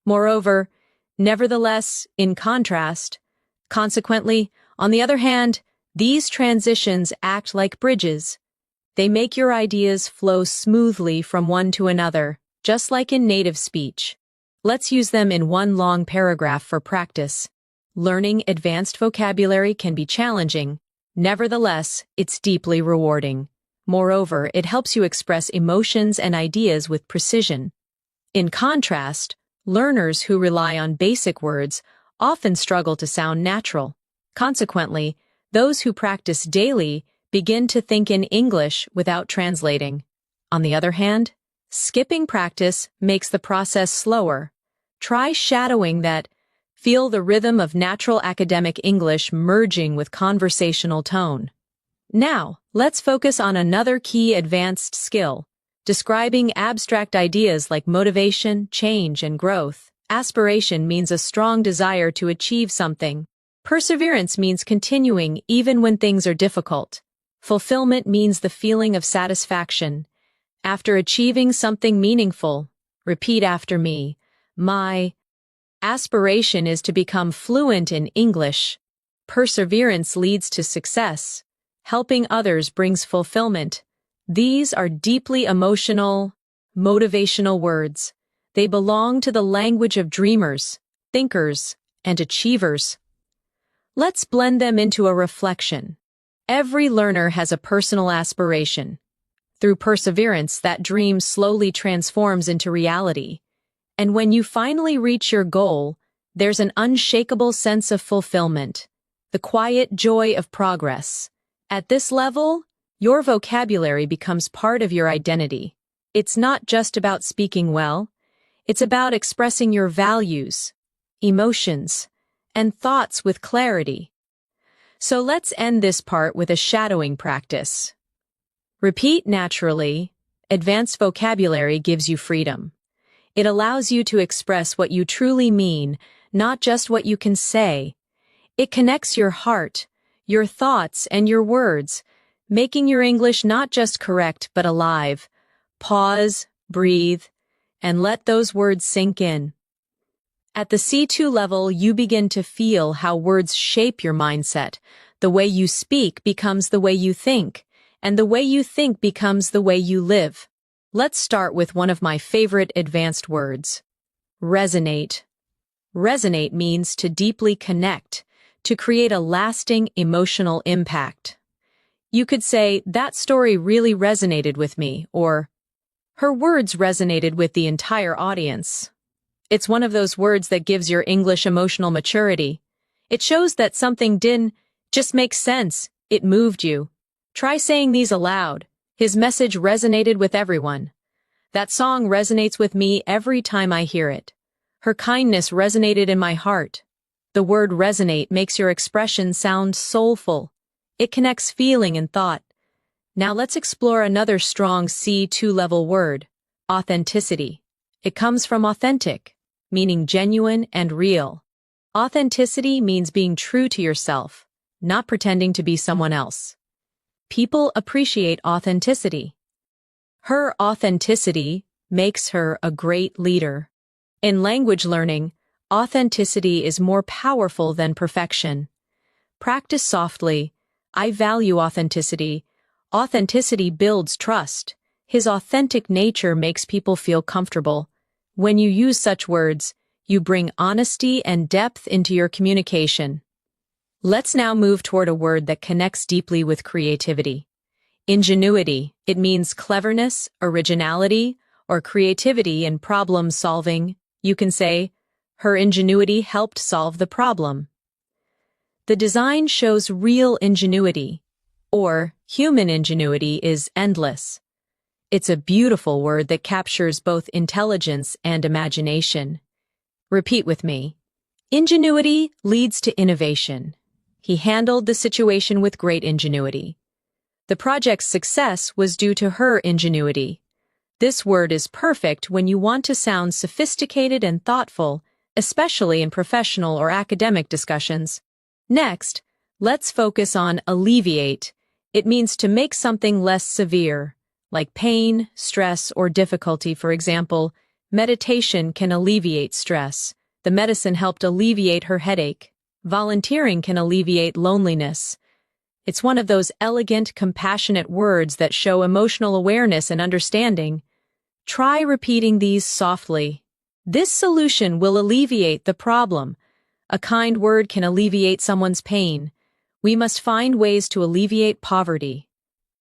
Moreover, nevertheless, in contrast. Consequently, on the other hand, these transitions act like bridges. They make your ideas flow smoothly from one to another, just like in native speech. Let's use them in one long paragraph for practice. Learning advanced vocabulary can be challenging. Nevertheless, it's deeply rewarding. Moreover, it helps you express emotions and ideas with precision. In contrast, learners who rely on basic words often struggle to sound natural. Consequently, those who practice daily begin to think in English without translating. On the other hand, skipping practice makes the process slower. Try shadowing that. Feel the rhythm of natural academic English merging with conversational tone. Now, let's focus on another key advanced skill, describing abstract ideas like motivation, change, and growth. Aspiration means a strong desire to achieve something. Perseverance means continuing even when things are difficult. Fulfillment means the feeling of satisfaction. After achieving something meaningful, repeat after me. My aspiration is to become fluent in English. Perseverance leads to success. Helping others brings fulfillment. These are deeply emotional, motivational words. They belong to the language of dreamers, thinkers, and achievers. Let's blend them into a reflection. Every learner has a personal aspiration. Through perseverance, that dream slowly transforms into reality. And when you finally reach your goal, there's an unshakable sense of fulfillment, the quiet joy of progress. At this level, your vocabulary becomes part of your identity. It's not just about speaking well, it's about expressing your values, emotions, and thoughts with clarity. So let's end this part with a shadowing practice. Repeat naturally. Advanced vocabulary gives you freedom. It allows you to express what you truly mean, not just what you can say. It connects your heart, your thoughts, and your words, making your English not just correct but alive. Pause, breathe, and let those words sink in. At the C2 level, you begin to feel how words shape your mindset. The way you speak becomes the way you think, and the way you think becomes the way you live. Let's start with one of my favorite advanced words. Resonate. Resonate means to deeply connect, to create a lasting emotional impact. You could say, that story really resonated with me, or her words resonated with the entire audience. It's one of those words that gives your English emotional maturity. It shows that something didn't just make sense, it moved you. Try saying these aloud. His message resonated with everyone. That song resonates with me every time I hear it. Her kindness resonated in my heart. The word resonate makes your expression sound soulful. It connects feeling and thought. Now let's explore another strong C2 level word, authenticity. It comes from authentic, meaning genuine and real. Authenticity means being true to yourself, not pretending to be someone else. People appreciate authenticity. Her authenticity makes her a great leader. In language learning, authenticity is more powerful than perfection. Practice softly. I value authenticity. Authenticity builds trust. His authentic nature makes people feel comfortable. When you use such words, you bring honesty and depth into your communication. Let's now move toward a word that connects deeply with creativity. Ingenuity. It means cleverness, originality, or creativity in problem solving. You can say, her ingenuity helped solve the problem. The design shows real ingenuity, or human ingenuity is endless. It's a beautiful word that captures both intelligence and imagination. Repeat with me. Ingenuity leads to innovation. He handled the situation with great ingenuity. The project's success was due to her ingenuity. This word is perfect when you want to sound sophisticated and thoughtful, especially in professional or academic discussions. Next, let's focus on alleviate. It means to make something less severe, like pain, stress, or difficulty. For example, meditation can alleviate stress. The medicine helped alleviate her headache. Volunteering can alleviate loneliness. It's one of those elegant, compassionate words that show emotional awareness and understanding. Try repeating these softly. This solution will alleviate the problem. A kind word can alleviate someone's pain. We must find ways to alleviate poverty.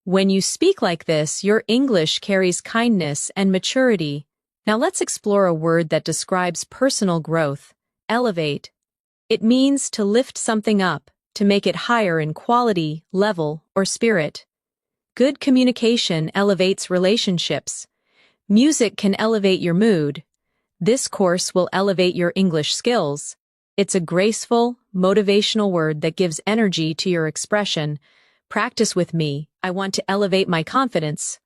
When you speak like this, your English carries kindness and maturity. Now let's explore a word that describes personal growth. Elevate. It means to lift something up, to make it higher in quality, level, or spirit. Good communication elevates relationships. Music can elevate your mood. This course will elevate your English skills. It's a graceful, motivational word that gives energy to your expression. Practice with me. I want to elevate my confidence.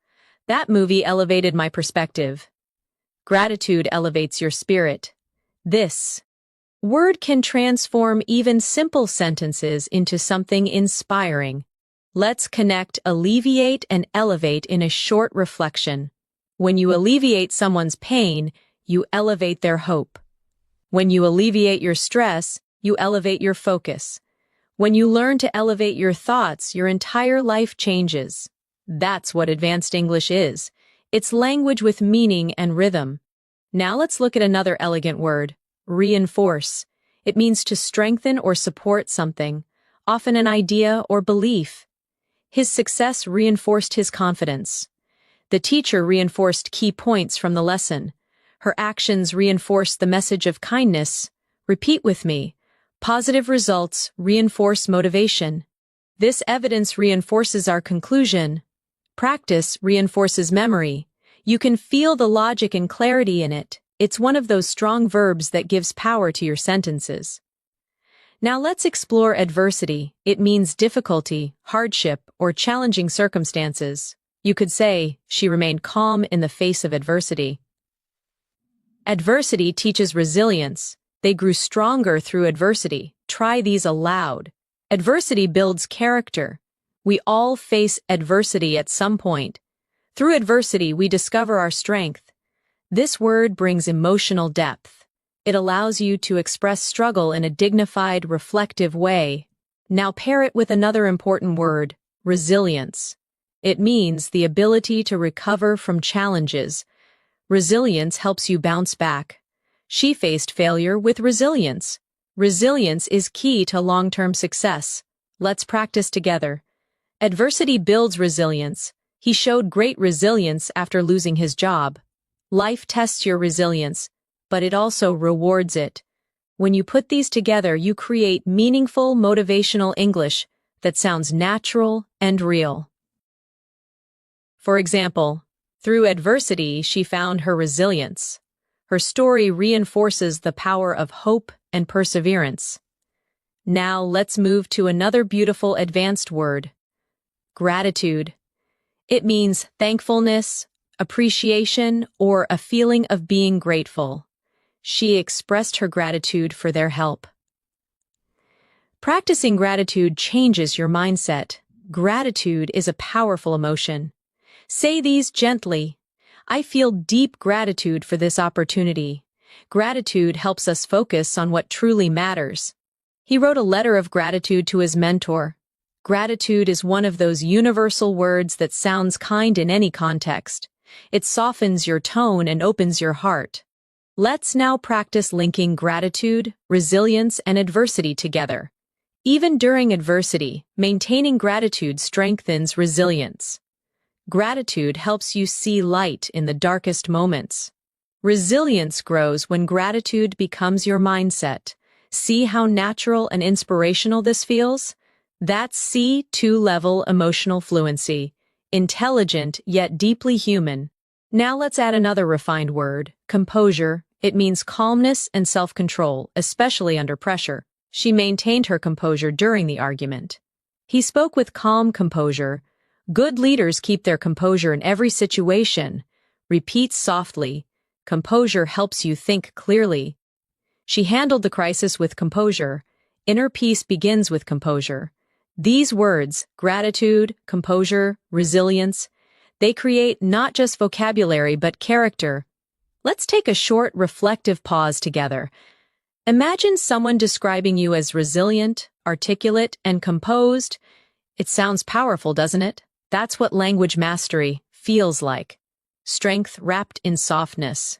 That movie elevated my perspective. Gratitude elevates your spirit. This word can transform even simple sentences into something inspiring. Let's connect alleviate and elevate in a short reflection. When you alleviate someone's pain, you elevate their hope. When you alleviate your stress, you elevate your focus. When you learn to elevate your thoughts, your entire life changes. That's what advanced English is. It's language with meaning and rhythm. Now let's look at another elegant word, reinforce. It means to strengthen or support something, often an idea or belief. His success reinforced his confidence. The teacher reinforced key points from the lesson. Her actions reinforced the message of kindness. Repeat with me. Positive results reinforce motivation. This evidence reinforces our conclusion. Practice reinforces memory. You can feel the logic and clarity in it. It's one of those strong verbs that gives power to your sentences. Now let's explore adversity. It means difficulty, hardship, or challenging circumstances. You could say, she remained calm in the face of adversity. Adversity teaches resilience. They grew stronger through adversity. Try these aloud. Adversity builds character. We all face adversity at some point. Through adversity, we discover our strength. This word brings emotional depth. It allows you to express struggle in a dignified, reflective way. Now pair it with another important word, resilience. It means the ability to recover from challenges. Resilience helps you bounce back. She faced failure with resilience. Resilience is key to long-term success. Let's practice together. Adversity builds resilience. He showed great resilience after losing his job. Life tests your resilience, but it also rewards it. When you put these together, you create meaningful, motivational English that sounds natural and real. For example, through adversity, she found her resilience. Her story reinforces the power of hope and perseverance. Now let's move to another beautiful advanced word, gratitude. It means thankfulness, appreciation, or a feeling of being grateful. She expressed her gratitude for their help. Practicing gratitude changes your mindset. Gratitude is a powerful emotion. Say these gently. I feel deep gratitude for this opportunity. Gratitude helps us focus on what truly matters. He wrote a letter of gratitude to his mentor. Gratitude is one of those universal words that sounds kind in any context. It softens your tone and opens your heart. Let's now practice linking gratitude, resilience, and adversity together. Even during adversity, maintaining gratitude strengthens resilience. Gratitude helps you see light in the darkest moments. Resilience grows when gratitude becomes your mindset. See how natural and inspirational this feels? That's C2 level emotional fluency. Intelligent yet deeply human. Now let's add another refined word, composure. It means calmness and self-control, especially under pressure. She maintained her composure during the argument. He spoke with calm composure. Good leaders keep their composure in every situation. Repeat softly. Composure helps you think clearly. She handled the crisis with composure. Inner peace begins with composure. These words, gratitude, composure, resilience, they create not just vocabulary but character. Let's take a short reflective pause together. Imagine someone describing you as resilient, articulate, and composed. It sounds powerful, doesn't it? That's what language mastery feels like. Strength wrapped in softness.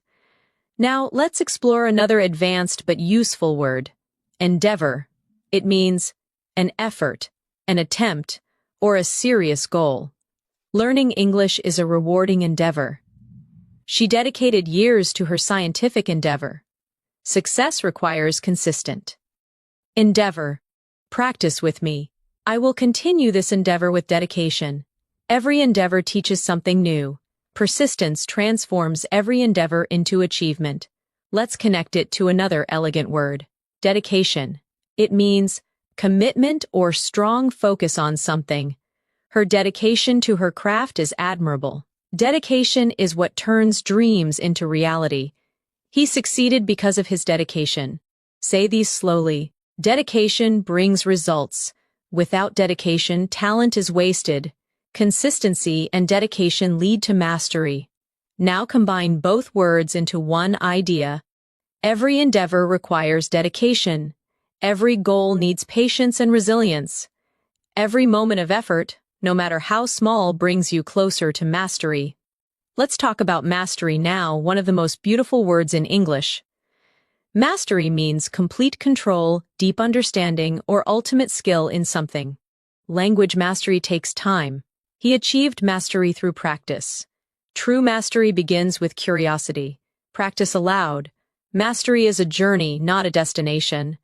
Now, let's explore another advanced but useful word, endeavor. It means an effort, an attempt, or a serious goal. Learning English is a rewarding endeavor. She dedicated years to her scientific endeavor. Success requires consistent endeavor. Practice with me. I will continue this endeavor with dedication. Every endeavor teaches something new. Persistence transforms every endeavor into achievement. Let's connect it to another elegant word, dedication. It means commitment or strong focus on something. Her dedication to her craft is admirable. Dedication is what turns dreams into reality. He succeeded because of his dedication. Say these slowly. Dedication brings results. Without dedication, talent is wasted. Consistency and dedication lead to mastery. Now combine both words into one idea. Every endeavor requires dedication. Every goal needs patience and resilience. Every moment of effort, no matter how small, brings you closer to mastery. Let's talk about mastery now, one of the most beautiful words in English. Mastery means complete control, deep understanding, or ultimate skill in something. Language mastery takes time. He achieved mastery through practice. True mastery begins with curiosity. Practice aloud. Mastery is a journey, not a destination.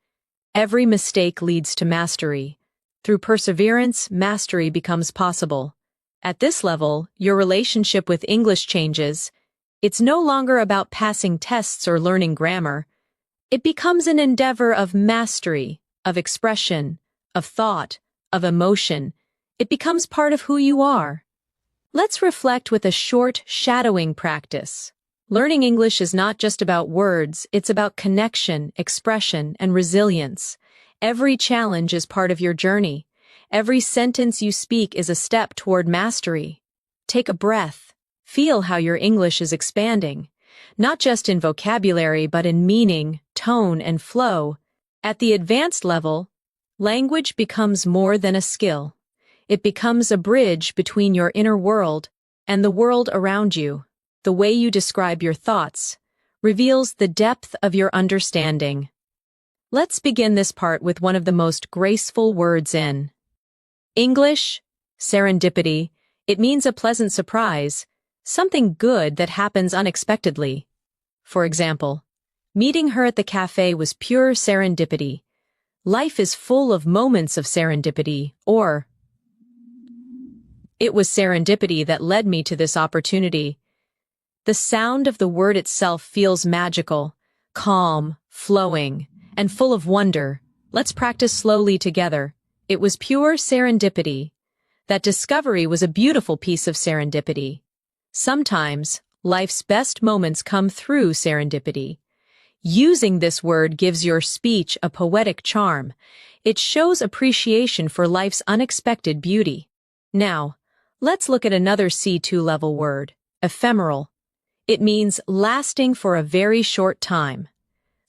Every mistake leads to mastery. Through perseverance, mastery becomes possible. At this level, your relationship with English changes. It's no longer about passing tests or learning grammar. It becomes an endeavor of mastery, of expression, of thought, of emotion. It becomes part of who you are. Let's reflect with a short shadowing practice. Learning English is not just about words, it's about connection, expression, and resilience. Every challenge is part of your journey. Every sentence you speak is a step toward mastery. Take a breath. Feel how your English is expanding, not just in vocabulary but in meaning, tone, and flow. At the advanced level, language becomes more than a skill. It becomes a bridge between your inner world and the world around you. The way you describe your thoughts reveals the depth of your understanding. Let's begin this part with one of the most graceful words in English, serendipity. It means a pleasant surprise, something good that happens unexpectedly. For example, meeting her at the cafe was pure serendipity. Life is full of moments of serendipity, or it was serendipity that led me to this opportunity. The sound of the word itself feels magical, calm, flowing, and full of wonder. Let's practice slowly together. It was pure serendipity. That discovery was a beautiful piece of serendipity. Sometimes, life's best moments come through serendipity. Using this word gives your speech a poetic charm. It shows appreciation for life's unexpected beauty. Now, let's look at another C2 level word, ephemeral. It means lasting for a very short time.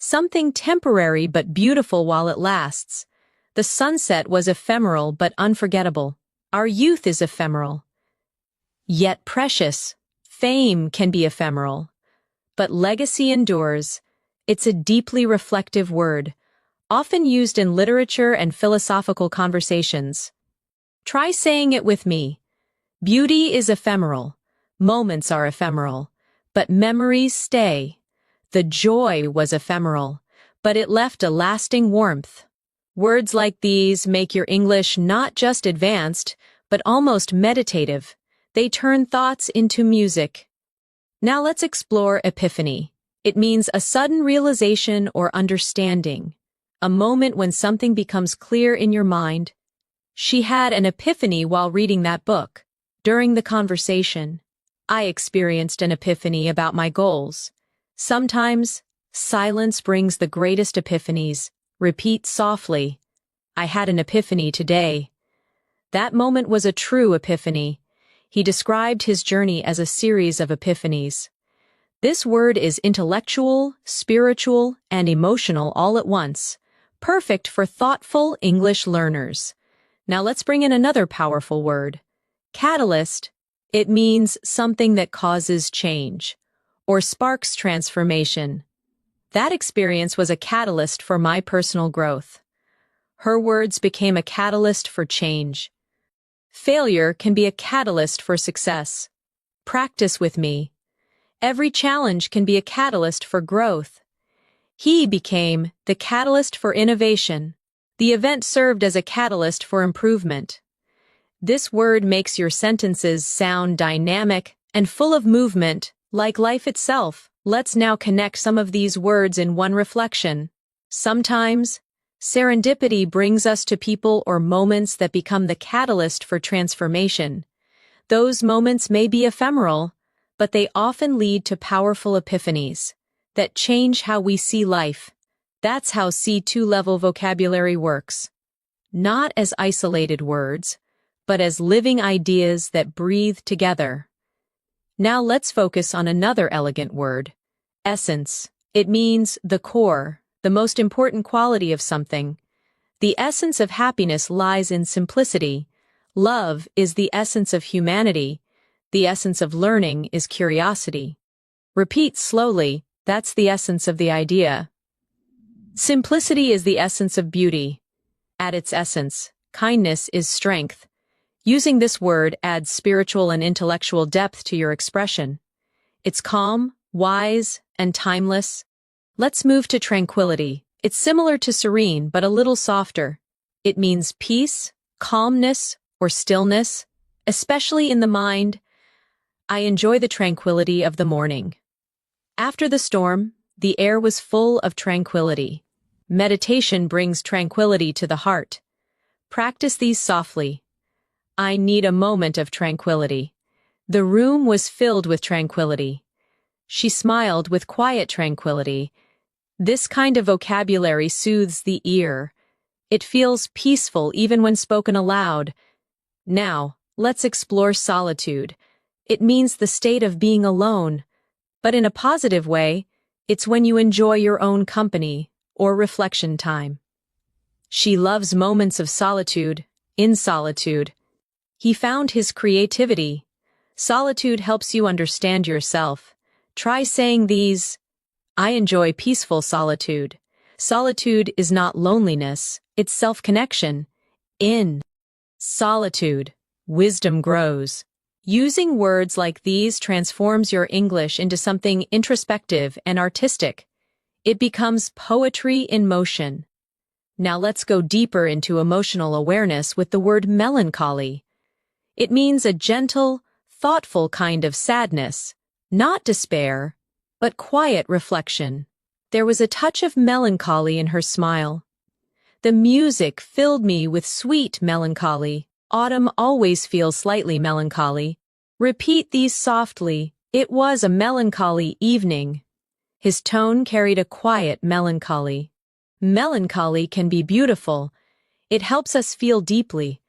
Something temporary but beautiful while it lasts. The sunset was ephemeral but unforgettable. Our youth is ephemeral, yet precious. Fame can be ephemeral, but legacy endures. It's a deeply reflective word, often used in literature and philosophical conversations. Try saying it with me. Beauty is ephemeral. Moments are ephemeral, but memories stay. The joy was ephemeral, but it left a lasting warmth. Words like these make your English not just advanced, but almost meditative. They turn thoughts into music. Now let's explore epiphany. It means a sudden realization or understanding, a moment when something becomes clear in your mind. She had an epiphany while reading that book. During the conversation, I experienced an epiphany about my goals. Sometimes, silence brings the greatest epiphanies. Repeat softly. I had an epiphany today. That moment was a true epiphany. He described his journey as a series of epiphanies. This word is intellectual, spiritual, and emotional all at once, perfect for thoughtful English learners. Now let's bring in another powerful word. Catalyst. It means something that causes change, or sparks transformation. That experience was a catalyst for my personal growth. Her words became a catalyst for change. Failure can be a catalyst for success. Practice with me. Every challenge can be a catalyst for growth. He became the catalyst for innovation. The event served as a catalyst for improvement. This word makes your sentences sound dynamic and full of movement, like life itself. Let's now connect some of these words in one reflection. Sometimes, serendipity brings us to people or moments that become the catalyst for transformation. Those moments may be ephemeral, but they often lead to powerful epiphanies that change how we see life. That's how C2 level vocabulary works. Not as isolated words, but as living ideas that breathe together. Now let's focus on another elegant word. Essence. It means the core, the most important quality of something. The essence of happiness lies in simplicity. Love is the essence of humanity. The essence of learning is curiosity. Repeat slowly. That's the essence of the idea. Simplicity is the essence of beauty. At its essence, kindness is strength. Using this word adds spiritual and intellectual depth to your expression. It's calm, wise, and timeless. Let's move to tranquility. It's similar to serene, but a little softer. It means peace, calmness, or stillness, especially in the mind. I enjoy the tranquility of the morning. After the storm, the air was full of tranquility. Meditation brings tranquility to the heart. Practice these softly. I need a moment of tranquility. The room was filled with tranquility. She smiled with quiet tranquility. This kind of vocabulary soothes the ear. It feels peaceful even when spoken aloud. Now, let's explore solitude. It means the state of being alone. But in a positive way, it's when you enjoy your own company or reflection time. She loves moments of solitude. In solitude, he found his creativity. Solitude helps you understand yourself. Try saying these. I enjoy peaceful solitude. Solitude is not loneliness, it's self-connection. In solitude, wisdom grows. Using words like these transforms your English into something introspective and artistic. It becomes poetry in motion. Now let's go deeper into emotional awareness with the word melancholy. It means a gentle, thoughtful kind of sadness, not despair, but quiet reflection. There was a touch of melancholy in her smile. The music filled me with sweet melancholy. Autumn always feels slightly melancholy. Repeat these softly. It was a melancholy evening. His tone carried a quiet melancholy. Melancholy can be beautiful. It helps us feel deeply.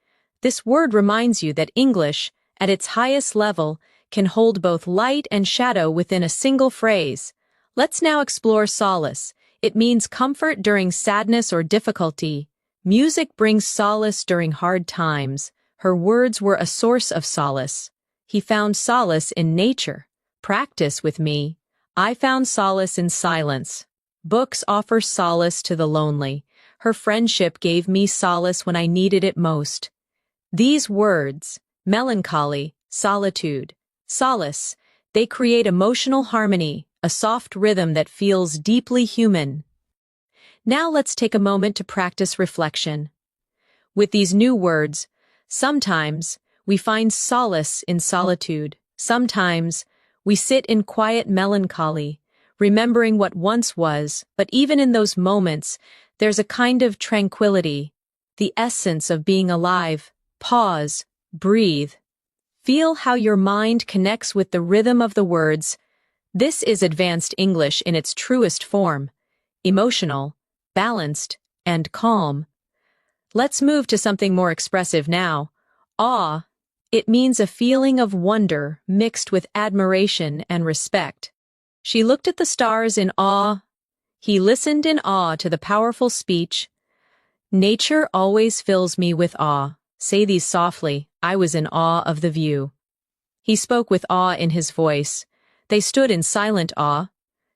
This word reminds you that English, at its highest level, can hold both light and shadow within a single phrase. Let's now explore solace. It means comfort during sadness or difficulty. Music brings solace during hard times. Her words were a source of solace. He found solace in nature. Practice with me. I found solace in silence. Books offer solace to the lonely. Her friendship gave me solace when I needed it most. These words, melancholy, solitude, solace, they create emotional harmony, a soft rhythm that feels deeply human. Now let's take a moment to practice reflection. With these new words, sometimes we find solace in solitude. Sometimes we sit in quiet melancholy, remembering what once was, but even in those moments, there's a kind of tranquility, the essence of being alive. Pause, breathe. Feel how your mind connects with the rhythm of the words. This is advanced English in its truest form, emotional, balanced, and calm. Let's move to something more expressive now. Awe. It means a feeling of wonder mixed with admiration and respect. She looked at the stars in awe. He listened in awe to the powerful speech. Nature always fills me with awe. Say these softly. I was in awe of the view. He spoke with awe in his voice. They stood in silent awe.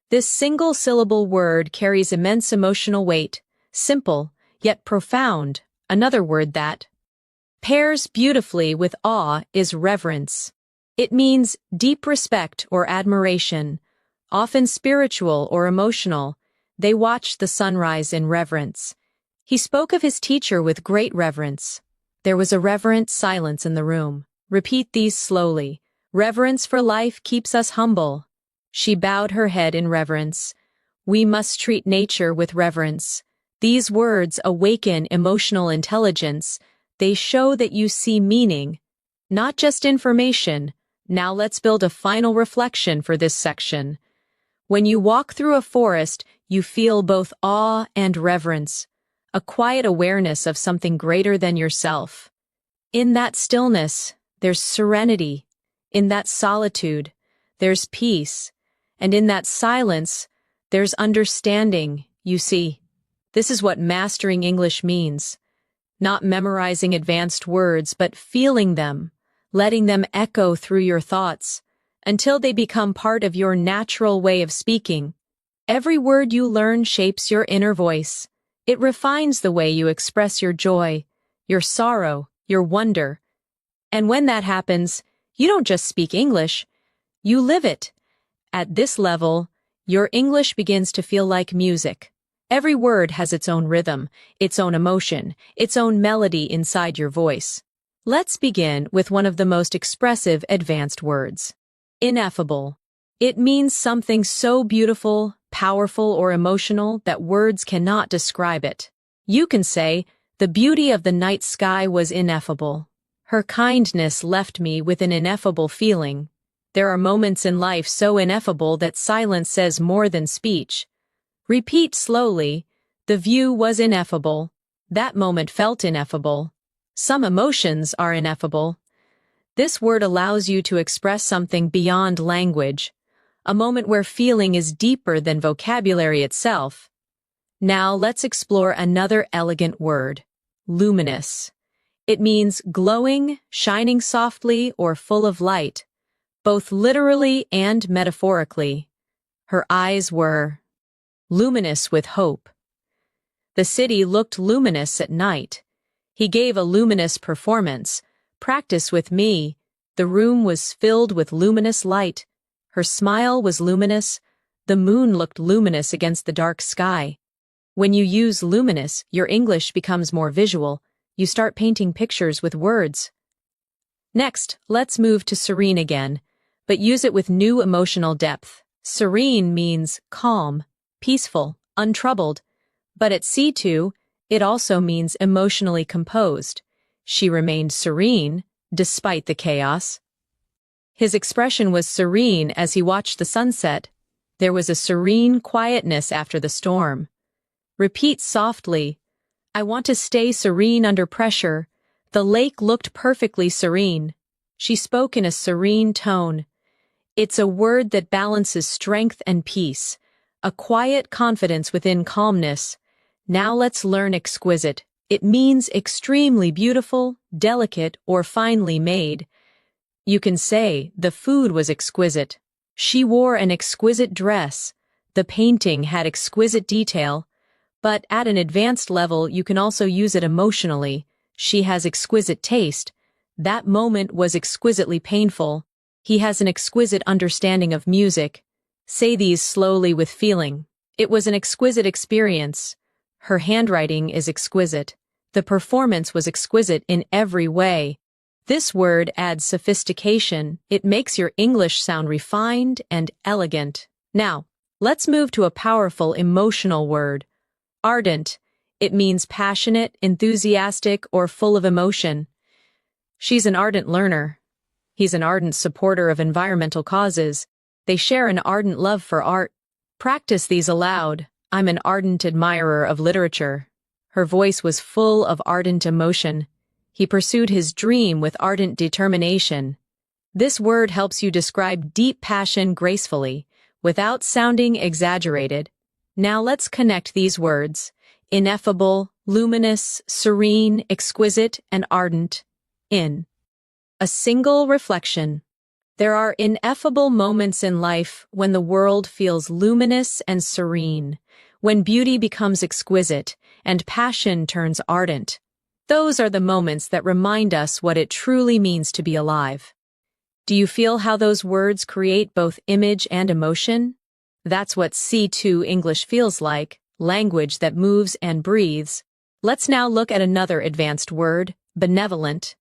This single-syllable word carries immense emotional weight, simple, yet profound. Another word that pairs beautifully with awe is reverence. It means deep respect or admiration, often spiritual or emotional. They watched the sunrise in reverence. He spoke of his teacher with great reverence. There was a reverent silence in the room. Repeat these slowly. Reverence for life keeps us humble. She bowed her head in reverence. We must treat nature with reverence. These words awaken emotional intelligence. They show that you see meaning, not just information. Now let's build a final reflection for this section. When you walk through a forest, you feel both awe and reverence, a quiet awareness of something greater than yourself. In that stillness, there's serenity. In that solitude, there's peace. And in that silence, there's understanding, you see. This is what mastering English means. Not memorizing advanced words, but feeling them, letting them echo through your thoughts, until they become part of your natural way of speaking. Every word you learn shapes your inner voice. It refines the way you express your joy, your sorrow, your wonder. And when that happens, you don't just speak English, you live it. At this level, your English begins to feel like music. Every word has its own rhythm, its own emotion, its own melody inside your voice. Let's begin with one of the most expressive advanced words. Ineffable. It means something so beautiful, powerful, or emotional that words cannot describe it. You can say, the beauty of the night sky was ineffable. Her kindness left me with an ineffable feeling. There are moments in life so ineffable that silence says more than speech. Repeat slowly, the view was ineffable. That moment felt ineffable. Some emotions are ineffable. This word allows you to express something beyond language, a moment where feeling is deeper than vocabulary itself. Now let's explore another elegant word, luminous. It means glowing, shining softly, or full of light, both literally and metaphorically. Her eyes were luminous with hope. The city looked luminous at night. He gave a luminous performance. Practice with me. The room was filled with luminous light. Her smile was luminous. The moon looked luminous against the dark sky. When you use luminous, your English becomes more visual. You start painting pictures with words. Next, let's move to serene again, but use it with new emotional depth. Serene means calm, peaceful, untroubled. But at C2, it also means emotionally composed. She remained serene, despite the chaos. His expression was serene as he watched the sunset. There was a serene quietness after the storm. Repeat softly, I want to stay serene under pressure. The lake looked perfectly serene. She spoke in a serene tone. It's a word that balances strength and peace, a quiet confidence within calmness. Now let's learn exquisite. It means extremely beautiful, delicate, or finely made. You can say, the food was exquisite. She wore an exquisite dress. The painting had exquisite detail. But at an advanced level, you can also use it emotionally. She has exquisite taste. That moment was exquisitely painful. He has an exquisite understanding of music. Say these slowly with feeling. It was an exquisite experience. Her handwriting is exquisite. The performance was exquisite in every way. This word adds sophistication. It makes your English sound refined and elegant. Now, let's move to a powerful emotional word. Ardent. It means passionate, enthusiastic, or full of emotion. She's an ardent learner. He's an ardent supporter of environmental causes. They share an ardent love for art. Practice these aloud. I'm an ardent admirer of literature. Her voice was full of ardent emotion. He pursued his dream with ardent determination. This word helps you describe deep passion gracefully, without sounding exaggerated. Now let's connect these words: ineffable, luminous, serene, exquisite, and ardent, in a single reflection. There are ineffable moments in life when the world feels luminous and serene, when beauty becomes exquisite and passion turns ardent. Those are the moments that remind us what it truly means to be alive. Do you feel how those words create both image and emotion? That's what C2 English feels like, language that moves and breathes. Let's now look at another advanced word, benevolent.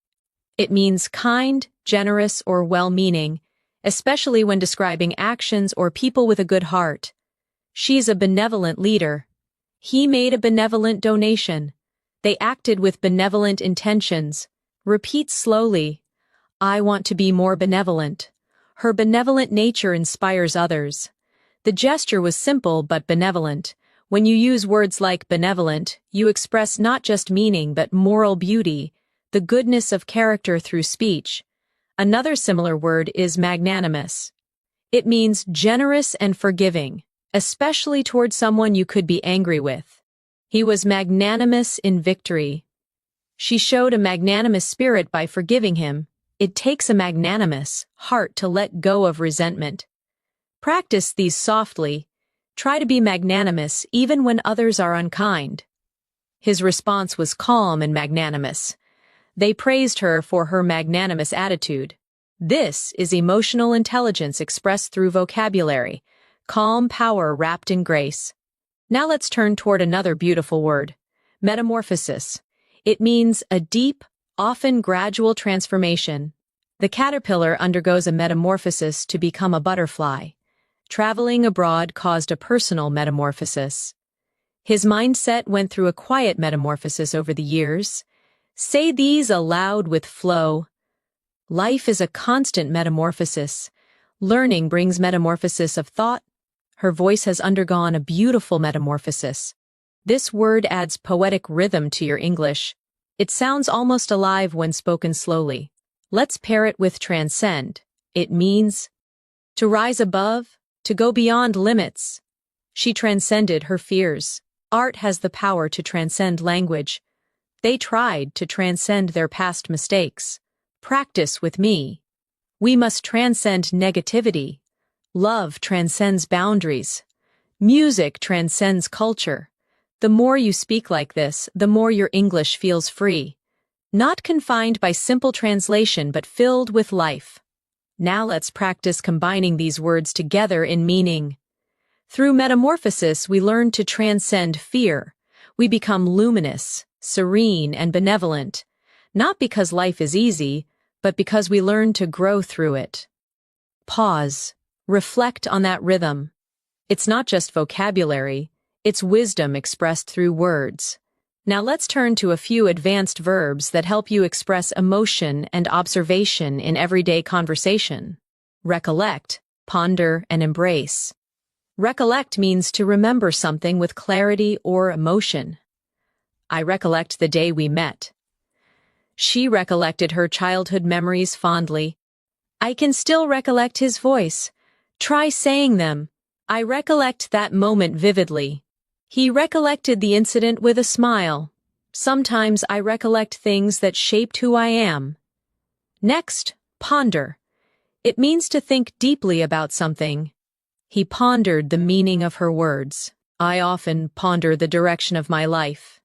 It means kind, generous, or well-meaning, especially when describing actions or people with a good heart. She's a benevolent leader. He made a benevolent donation. They acted with benevolent intentions. Repeat slowly. I want to be more benevolent. Her benevolent nature inspires others. The gesture was simple but benevolent. When you use words like benevolent, you express not just meaning but moral beauty, the goodness of character through speech. Another similar word is magnanimous. It means generous and forgiving, especially toward someone you could be angry with. He was magnanimous in victory. She showed a magnanimous spirit by forgiving him. It takes a magnanimous heart to let go of resentment. Practice these softly. Try to be magnanimous even when others are unkind. His response was calm and magnanimous. They praised her for her magnanimous attitude. This is emotional intelligence expressed through vocabulary, calm power wrapped in grace. Now let's turn toward another beautiful word, metamorphosis. It means a deep, often gradual transformation. The caterpillar undergoes a metamorphosis to become a butterfly. Traveling abroad caused a personal metamorphosis. His mindset went through a quiet metamorphosis over the years. Say these aloud with flow. Life is a constant metamorphosis. Learning brings metamorphosis of thought. Her voice has undergone a beautiful metamorphosis. This word adds poetic rhythm to your English. It sounds almost alive when spoken slowly. Let's pair it with transcend. It means to rise above, to go beyond limits. She transcended her fears. Art has the power to transcend language. They tried to transcend their past mistakes. Practice with me. We must transcend negativity. Love transcends boundaries. Music transcends culture. The more you speak like this, the more your English feels free. Not confined by simple translation, but filled with life. Now let's practice combining these words together in meaning. Through metamorphosis, we learn to transcend fear. We become luminous, serene, and benevolent, not because life is easy, but because we learn to grow through it. Pause. Reflect on that rhythm. It's not just vocabulary, it's wisdom expressed through words. Now let's turn to a few advanced verbs that help you express emotion and observation in everyday conversation. Recollect, ponder, and embrace. Recollect means to remember something with clarity or emotion. I recollect the day we met. She recollected her childhood memories fondly. I can still recollect his voice. Try saying them. I recollect that moment vividly. He recollected the incident with a smile. Sometimes I recollect things that shaped who I am. Next, ponder. It means to think deeply about something. He pondered the meaning of her words. I often ponder the direction of my life.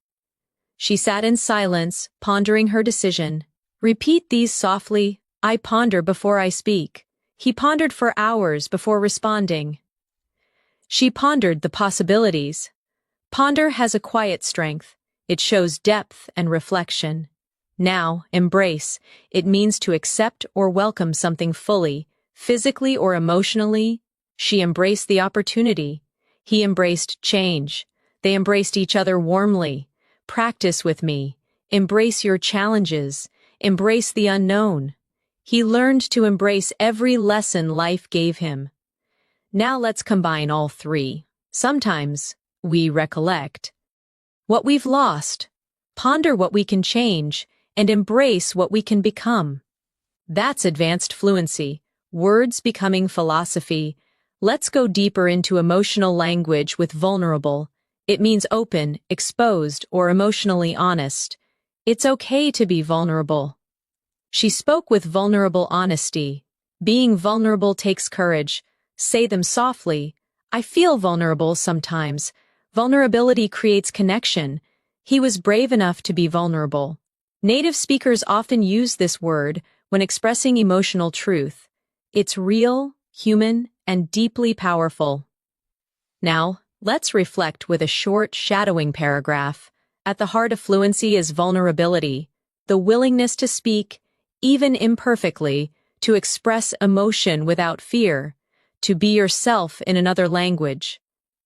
She sat in silence, pondering her decision. Repeat these softly. I ponder before I speak. He pondered for hours before responding. She pondered the possibilities. Ponder has a quiet strength. It shows depth and reflection. Now, embrace. It means to accept or welcome something fully, physically or emotionally. She embraced the opportunity. He embraced change. They embraced each other warmly. Practice with me. Embrace your challenges. Embrace the unknown. He learned to embrace every lesson life gave him. Now let's combine all three. Sometimes we recollect what we've lost, ponder what we can change, and embrace what we can become. That's advanced fluency, words becoming philosophy. Let's go deeper into emotional language with vulnerable. It means open, exposed, or emotionally honest. It's okay to be vulnerable. She spoke with vulnerable honesty. Being vulnerable takes courage. Say them softly. I feel vulnerable sometimes. Vulnerability creates connection. He was brave enough to be vulnerable. Native speakers often use this word when expressing emotional truth. It's real, human, and deeply powerful. Now, let's reflect with a short, shadowing paragraph. At the heart of fluency is vulnerability, the willingness to speak, even imperfectly, to express emotion without fear, to be yourself in another language.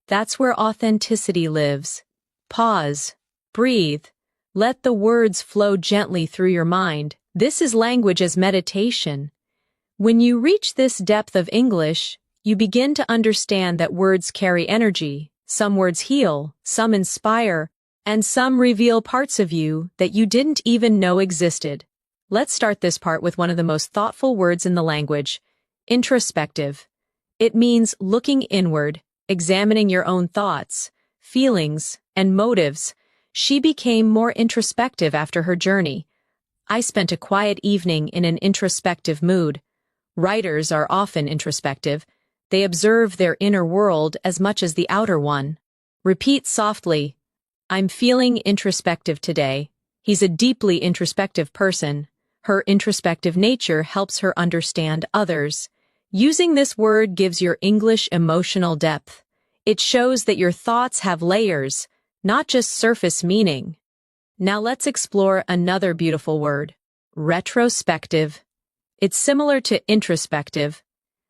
That's where authenticity lives. Pause. Breathe. Let the words flow gently through your mind. This is language as meditation. When you reach this depth of English, you begin to understand that words carry energy. Some words heal, some inspire, and some reveal parts of you that you didn't even know existed. Let's start this part with one of the most thoughtful words in the language, introspective. It means looking inward, examining your own thoughts, feelings, and motives. She became more introspective after her journey. I spent a quiet evening in an introspective mood. Writers are often introspective. They observe their inner world as much as the outer one. Repeat softly, I'm feeling introspective today. He's a deeply introspective person. Her introspective nature helps her understand others. Using this word gives your English emotional depth. It shows that your thoughts have layers, not just surface meaning. Now let's explore another beautiful word, retrospective. It's similar to introspective,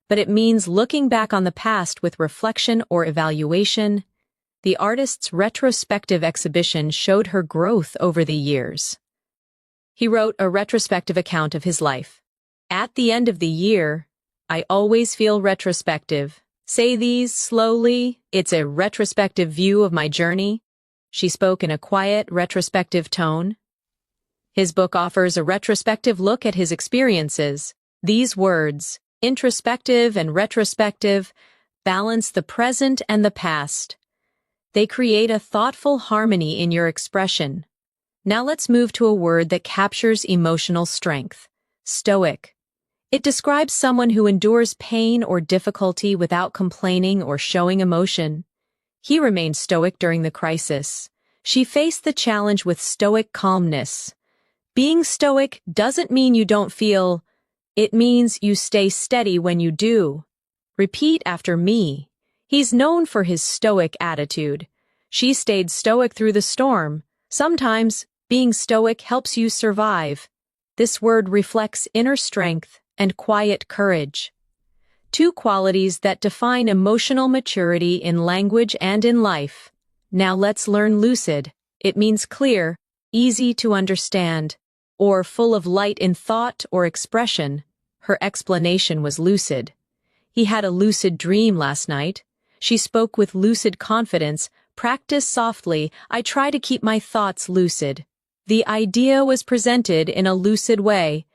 but it means looking back on the past with reflection or evaluation. The artist's retrospective exhibition showed her growth over the years. He wrote a retrospective account of his life. At the end of the year, I always feel retrospective. Say these slowly. It's a retrospective view of my journey. She spoke in a quiet, retrospective tone. His book offers a retrospective look at his experiences. These words, introspective and retrospective, balance the present and the past. They create a thoughtful harmony in your expression. Now let's move to a word that captures emotional strength, stoic. It describes someone who endures pain or difficulty without complaining or showing emotion. He remained stoic during the crisis. She faced the challenge with stoic calmness. Being stoic doesn't mean you don't feel. It means you stay steady when you do. Repeat after me. He's known for his stoic attitude. She stayed stoic through the storm. Sometimes, being stoic helps you survive. This word reflects inner strength and quiet courage. Two qualities that define emotional maturity in language and in life. Now let's learn lucid. It means clear, easy to understand, or full of light in thought or expression. Her explanation was lucid. He had a lucid dream last night. She spoke with lucid confidence. Practice softly. I try to keep my thoughts lucid. The idea was presented in a lucid way.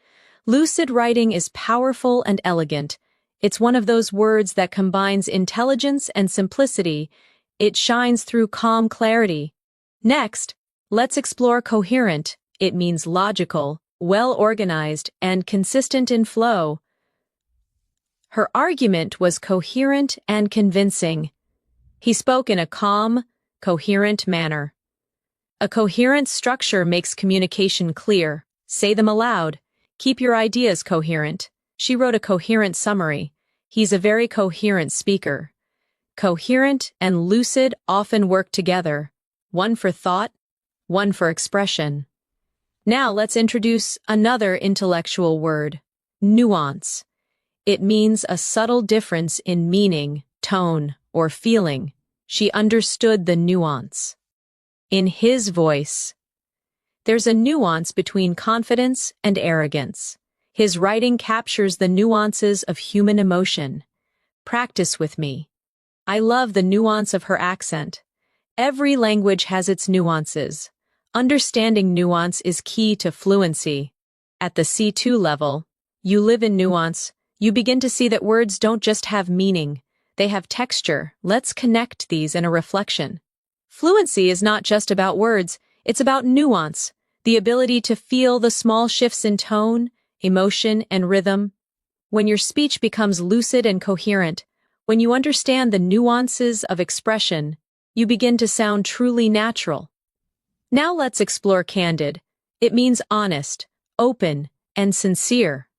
Lucid writing is powerful and elegant. It's one of those words that combines intelligence and simplicity. It shines through calm clarity. Next, Let's explore coherent. It means logical, well-organized, and consistent in flow. Her argument was coherent and convincing. He spoke in a calm, coherent manner. A coherent structure makes communication clear. Say them aloud. Keep your ideas coherent. She wrote a coherent summary. He's a very coherent speaker. Coherent and lucid often work together. One for thought, one for expression. Now let's introduce another intellectual word, nuance. It means a subtle difference in meaning, tone, or feeling. She understood the nuance. In his voice. There's a nuance between confidence and arrogance. His writing captures the nuances of human emotion. Practice with me. I love the nuance of her accent. Every language has its nuances. Understanding nuance is key to fluency. At the C2 level, you live in nuance. You begin to see that words don't just have meaning. They have texture. Let's connect these in a reflection. Fluency is not just about words, it's about nuance, the ability to feel the small shifts in tone, emotion, and rhythm. When your speech becomes lucid and coherent, when you understand the nuances of expression, you begin to sound truly natural. Now let's explore candid. It means honest, open, and sincere,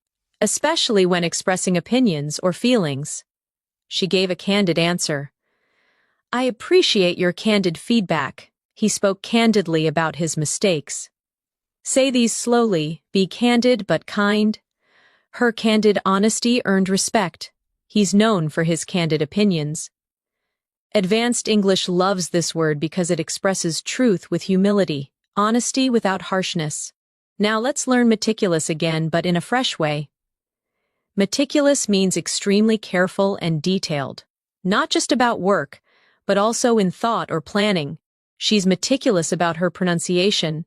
especially when expressing opinions or feelings. She gave a candid answer. I appreciate your candid feedback. He spoke candidly about his mistakes. Say these slowly, be candid but kind. Her candid honesty earned respect. He's known for his candid opinions. Advanced English loves this word because it expresses truth with humility, honesty without harshness. Now let's learn meticulous again, but in a fresh way. Meticulous means extremely careful and detailed, not just about work, but also in thought or planning. She's meticulous about her pronunciation.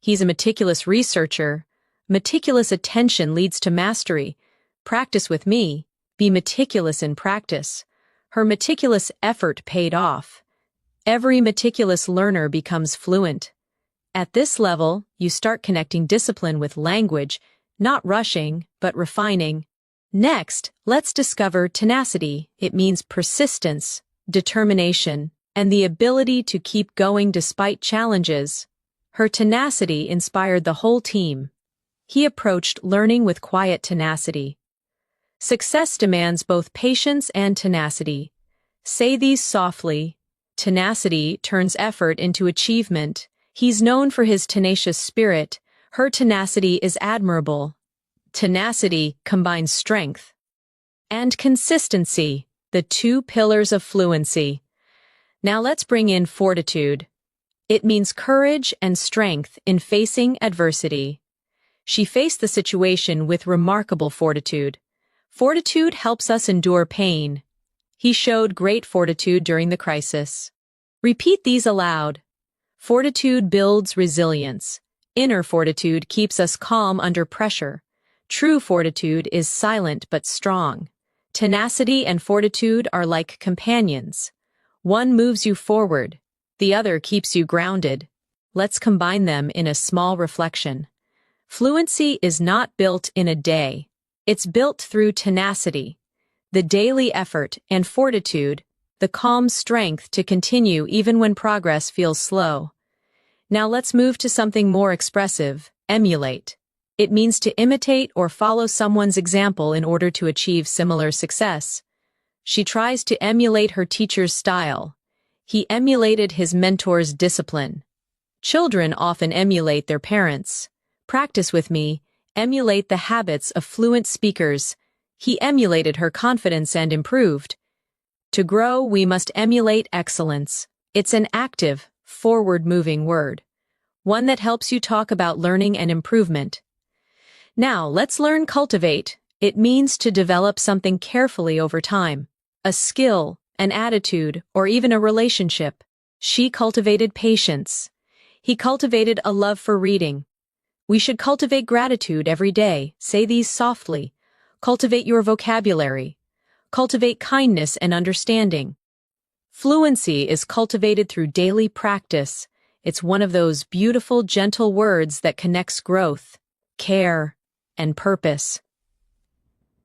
He's a meticulous researcher. Meticulous attention leads to mastery. Practice with me. Be meticulous in practice. Her meticulous effort paid off. Every meticulous learner becomes fluent. At this level, you start connecting discipline with language, not rushing, but refining. Next, let's discover tenacity. It means persistence, determination, and the ability to keep going despite challenges. Her tenacity inspired the whole team. He approached learning with quiet tenacity. Success demands both patience and tenacity. Say these softly. Tenacity turns effort into achievement. He's known for his tenacious spirit. Her tenacity is admirable. Tenacity combines strength and consistency, the two pillars of fluency. Now let's bring in fortitude. It means courage and strength in facing adversity. She faced the situation with remarkable fortitude. Fortitude helps us endure pain. He showed great fortitude during the crisis. Repeat these aloud. Fortitude builds resilience. Inner fortitude keeps us calm under pressure. True fortitude is silent but strong. Tenacity and fortitude are like companions. One moves you forward, the other keeps you grounded. Let's combine them in a small reflection. Fluency is not built in a day. It's built through tenacity, the daily effort and fortitude, the calm strength to continue even when progress feels slow. Now let's move to something more expressive, emulate. It means to imitate or follow someone's example in order to achieve similar success. She tries to emulate her teacher's style. He emulated his mentor's discipline. Children often emulate their parents. Practice with me. Emulate the habits of fluent speakers. He emulated her confidence and improved. To grow, we must emulate excellence. It's an active, forward-moving word. One that helps you talk about learning and improvement. Now, let's learn cultivate. It means to develop something carefully over time. A skill, an attitude, or even a relationship. She cultivated patience. He cultivated a love for reading. We should cultivate gratitude every day. Say these softly. Cultivate your vocabulary. Cultivate kindness and understanding. Fluency is cultivated through daily practice. It's one of those beautiful, gentle words that connects growth, care, and purpose.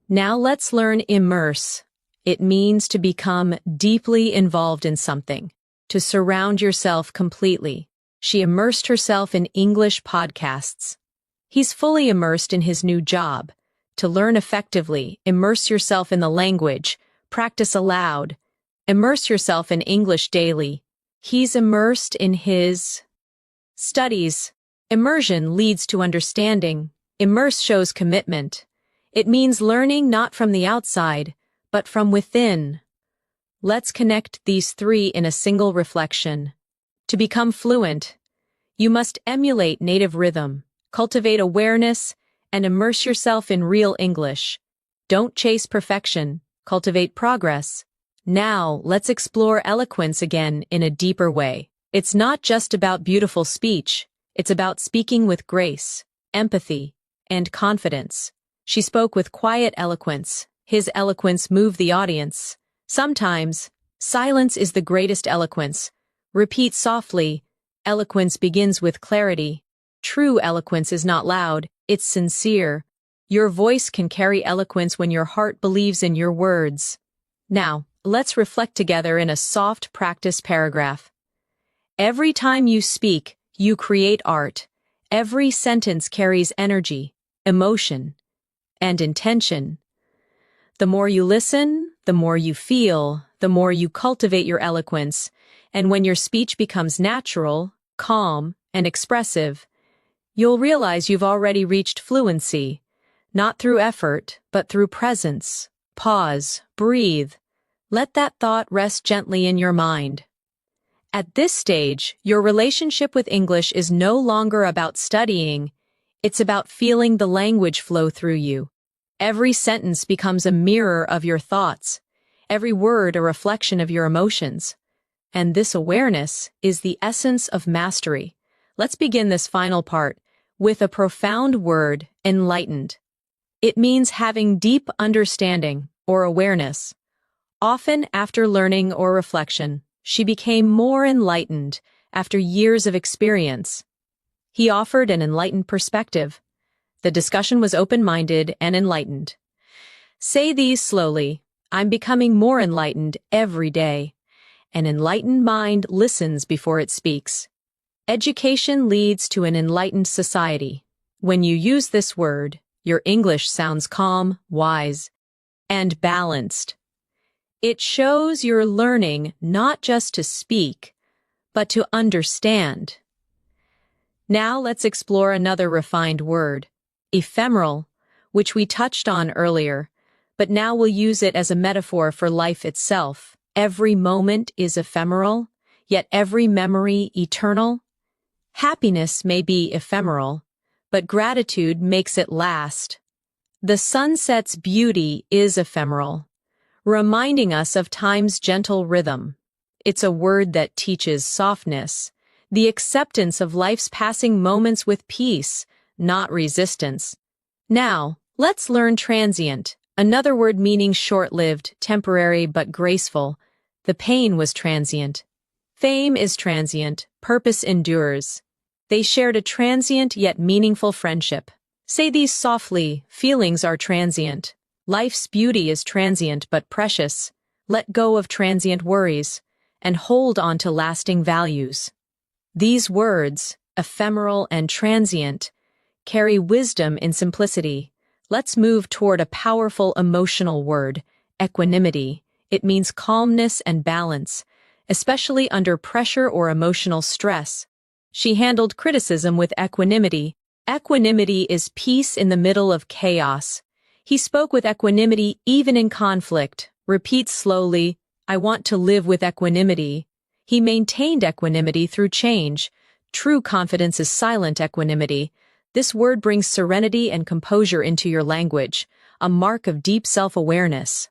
Now let's learn immerse. It means to become deeply involved in something, to surround yourself completely. She immersed herself in English podcasts. He's fully immersed in his new job. To learn effectively, immerse yourself in the language, practice aloud, immerse yourself in English daily. He's immersed in his studies. Immersion leads to understanding. Immerse shows commitment. It means learning not from the outside, but from within. Let's connect these three in a single reflection. To become fluent, you must emulate native rhythm, cultivate awareness, and immerse yourself in real English. Don't chase perfection, cultivate progress. Now, let's explore eloquence again in a deeper way. It's not just about beautiful speech, it's about speaking with grace, empathy, and confidence. She spoke with quiet eloquence. His eloquence moved the audience. Sometimes, silence is the greatest eloquence. Repeat softly. Eloquence begins with clarity. True eloquence is not loud, it's sincere. Your voice can carry eloquence when your heart believes in your words. Now, let's reflect together in a soft practice paragraph. Every time you speak, you create art. Every sentence carries energy, emotion, and intention. The more you listen, the more you feel, the more you cultivate your eloquence, and when your speech becomes natural, calm, and expressive, you'll realize you've already reached fluency, not through effort, but through presence. Pause, breathe. Let that thought rest gently in your mind. At this stage, your relationship with English is no longer about studying, it's about feeling the language flow through you. Every sentence becomes a mirror of your thoughts, every word a reflection of your emotions. And this awareness is the essence of mastery. Let's begin this final part with a profound word, enlightened. It means having deep understanding or awareness. Often after learning or reflection, she became more enlightened after years of experience. He offered an enlightened perspective. The discussion was open-minded and enlightened. Say these slowly. I'm becoming more enlightened every day. An enlightened mind listens before it speaks. Education leads to an enlightened society. When you use this word, your English sounds calm, wise, and balanced. It shows you're learning not just to speak, but to understand. Now let's explore another refined word, ephemeral, which we touched on earlier, but now we'll use it as a metaphor for life itself. Every moment is ephemeral, yet every memory eternal. Happiness may be ephemeral, but gratitude makes it last. The sunset's beauty is ephemeral, reminding us of time's gentle rhythm. It's a word that teaches softness, the acceptance of life's passing moments with peace, not resistance. Now, let's learn transient, another word meaning short-lived, temporary but graceful. The pain was transient. Fame is transient, purpose endures. They shared a transient yet meaningful friendship. Say these softly, feelings are transient. Life's beauty is transient but precious. Let go of transient worries, and hold on to lasting values. These words, ephemeral and transient, carry wisdom in simplicity. Let's move toward a powerful emotional word, equanimity. It means calmness and balance, especially under pressure or emotional stress. She handled criticism with equanimity. Equanimity is peace in the middle of chaos. He spoke with equanimity even in conflict. Repeat slowly, I want to live with equanimity. He maintained equanimity through change. True confidence is silent equanimity. This word brings serenity and composure into your language, a mark of deep self-awareness.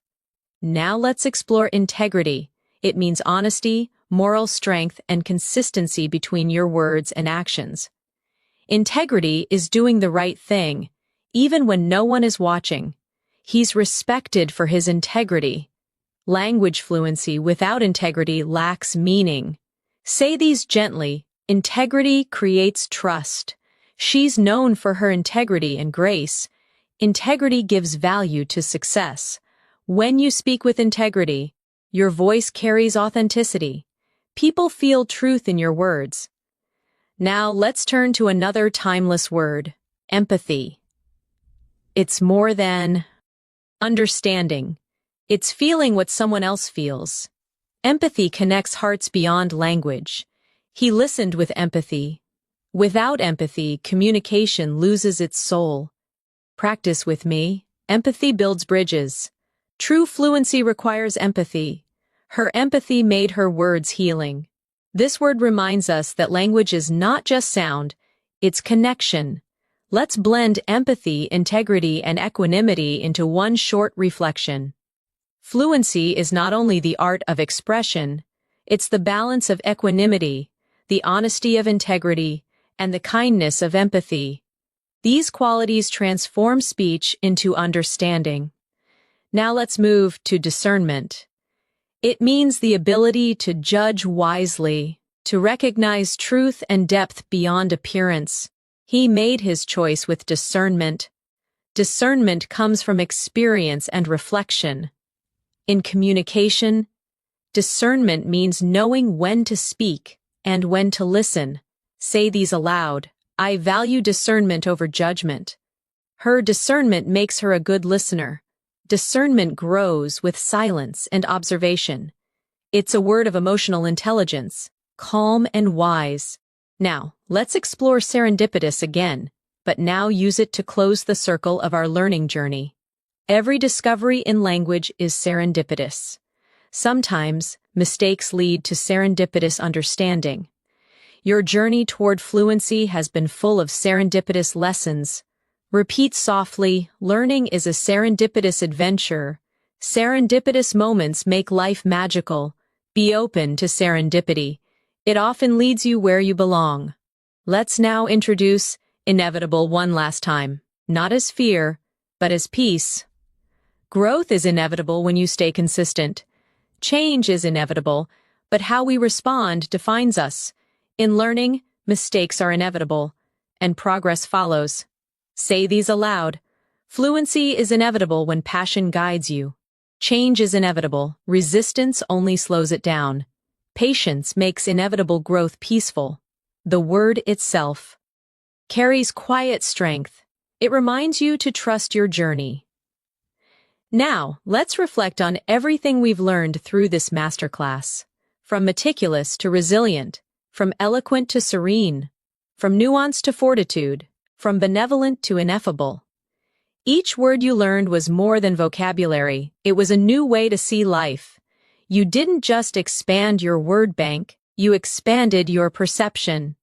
Now let's explore integrity. It means honesty, moral strength, and consistency between your words and actions. Integrity is doing the right thing, even when no one is watching. He's respected for his integrity. Language fluency without integrity lacks meaning. Say these gently. Integrity creates trust. She's known for her integrity and grace. Integrity gives value to success. When you speak with integrity, your voice carries authenticity. People feel truth in your words. Now let's turn to another timeless word, empathy. It's more than understanding. It's feeling what someone else feels. Empathy connects hearts beyond language. He listened with empathy. Without empathy, communication loses its soul. Practice with me. Empathy builds bridges. True fluency requires empathy. Her empathy made her words healing. This word reminds us that language is not just sound, it's connection. Let's blend empathy, integrity, and equanimity into one short reflection. Fluency is not only the art of expression, it's the balance of equanimity, the honesty of integrity, and the kindness of empathy. These qualities transform speech into understanding. Now let's move to discernment. It means the ability to judge wisely, to recognize truth and depth beyond appearance. He made his choice with discernment. Discernment comes from experience and reflection. In communication, discernment means knowing when to speak and when to listen. Say these aloud. I value discernment over judgment. Her discernment makes her a good listener. Discernment grows with silence and observation. It's a word of emotional intelligence, calm and wise. Now, let's explore serendipitous again, but now use it to close the circle of our learning journey. Every discovery in language is serendipitous. Sometimes, mistakes lead to serendipitous understanding. Your journey toward fluency has been full of serendipitous lessons. Repeat softly, learning is a serendipitous adventure. Serendipitous moments make life magical. Be open to serendipity. It often leads you where you belong. Let's now introduce inevitable one last time, not as fear, but as peace. Growth is inevitable when you stay consistent. Change is inevitable, but how we respond defines us. In learning, mistakes are inevitable, and progress follows. Say these aloud. Fluency is inevitable when passion guides you. Change is inevitable. Resistance only slows it down. Patience makes inevitable growth peaceful. The word itself carries quiet strength. It reminds you to trust your journey. Now, let's reflect on everything we've learned through this masterclass. From meticulous to resilient, from eloquent to serene, from nuance to fortitude, from benevolent to ineffable. Each word you learned was more than vocabulary. It was a new way to see life. You didn't just expand your word bank, you expanded your perception,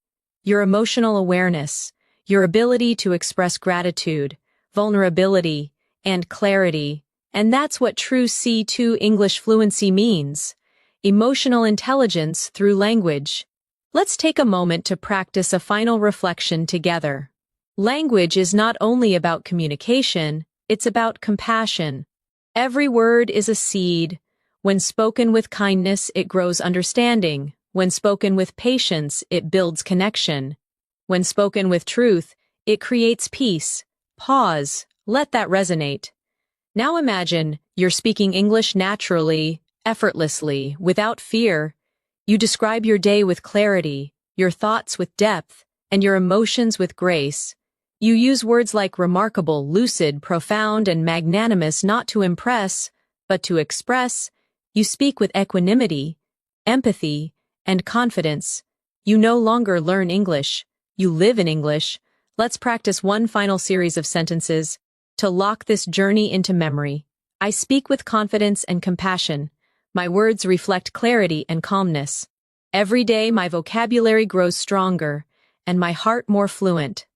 your emotional awareness, your ability to express gratitude, vulnerability, and clarity. And that's what true C2 English fluency means. Emotional intelligence through language. Let's take a moment to practice a final reflection together. Language is not only about communication, it's about compassion. Every word is a seed. When spoken with kindness, it grows understanding. When spoken with patience, it builds connection. When spoken with truth, it creates peace. Pause. Let that resonate. Now imagine you're speaking English naturally, effortlessly, without fear. You describe your day with clarity, your thoughts with depth, and your emotions with grace. You use words like remarkable, lucid, profound, and magnanimous not to impress, but to express. You speak with equanimity, empathy, and confidence. You no longer learn English. You live in English. Let's practice one final series of sentences to lock this journey into memory. I speak with confidence and compassion. My words reflect clarity and calmness. Every day my vocabulary grows stronger, and my heart more fluent.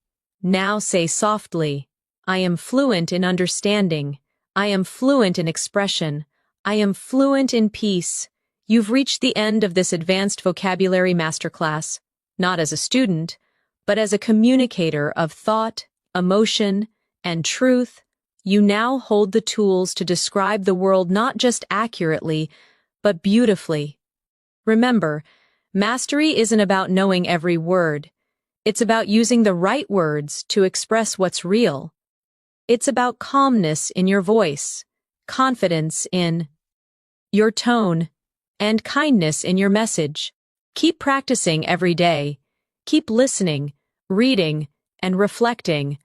Now say softly, I am fluent in understanding. I am fluent in expression. I am fluent in peace. You've reached the end of this advanced vocabulary masterclass, not as a student, but as a communicator of thought, emotion, and truth. You now hold the tools to describe the world not just accurately, but beautifully. Remember, Mastery isn't about knowing every word. It's about using the right words to express what's real. It's about calmness in your voice, confidence in your tone, and kindness in your message. Keep practicing every day. Keep listening, reading, and reflecting.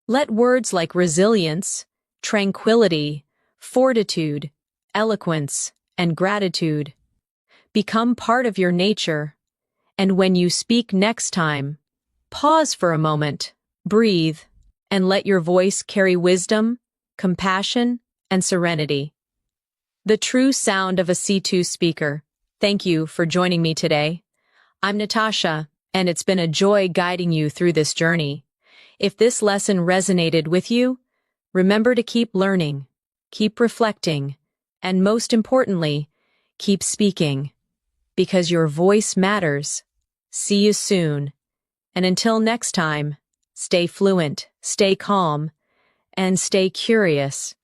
Let words like resilience, tranquility, fortitude, eloquence, and gratitude become part of your nature. And when you speak next time, pause for a moment, breathe, and let your voice carry wisdom, compassion, and serenity. The true sound of a C2 speaker. Thank you for joining me today. I'm Natasha, and it's been a joy guiding you through this journey. If this lesson resonated with you, remember to keep learning, keep reflecting, and most importantly, keep speaking, because your voice matters. See you soon. And until next time, stay fluent, stay calm, and stay curious.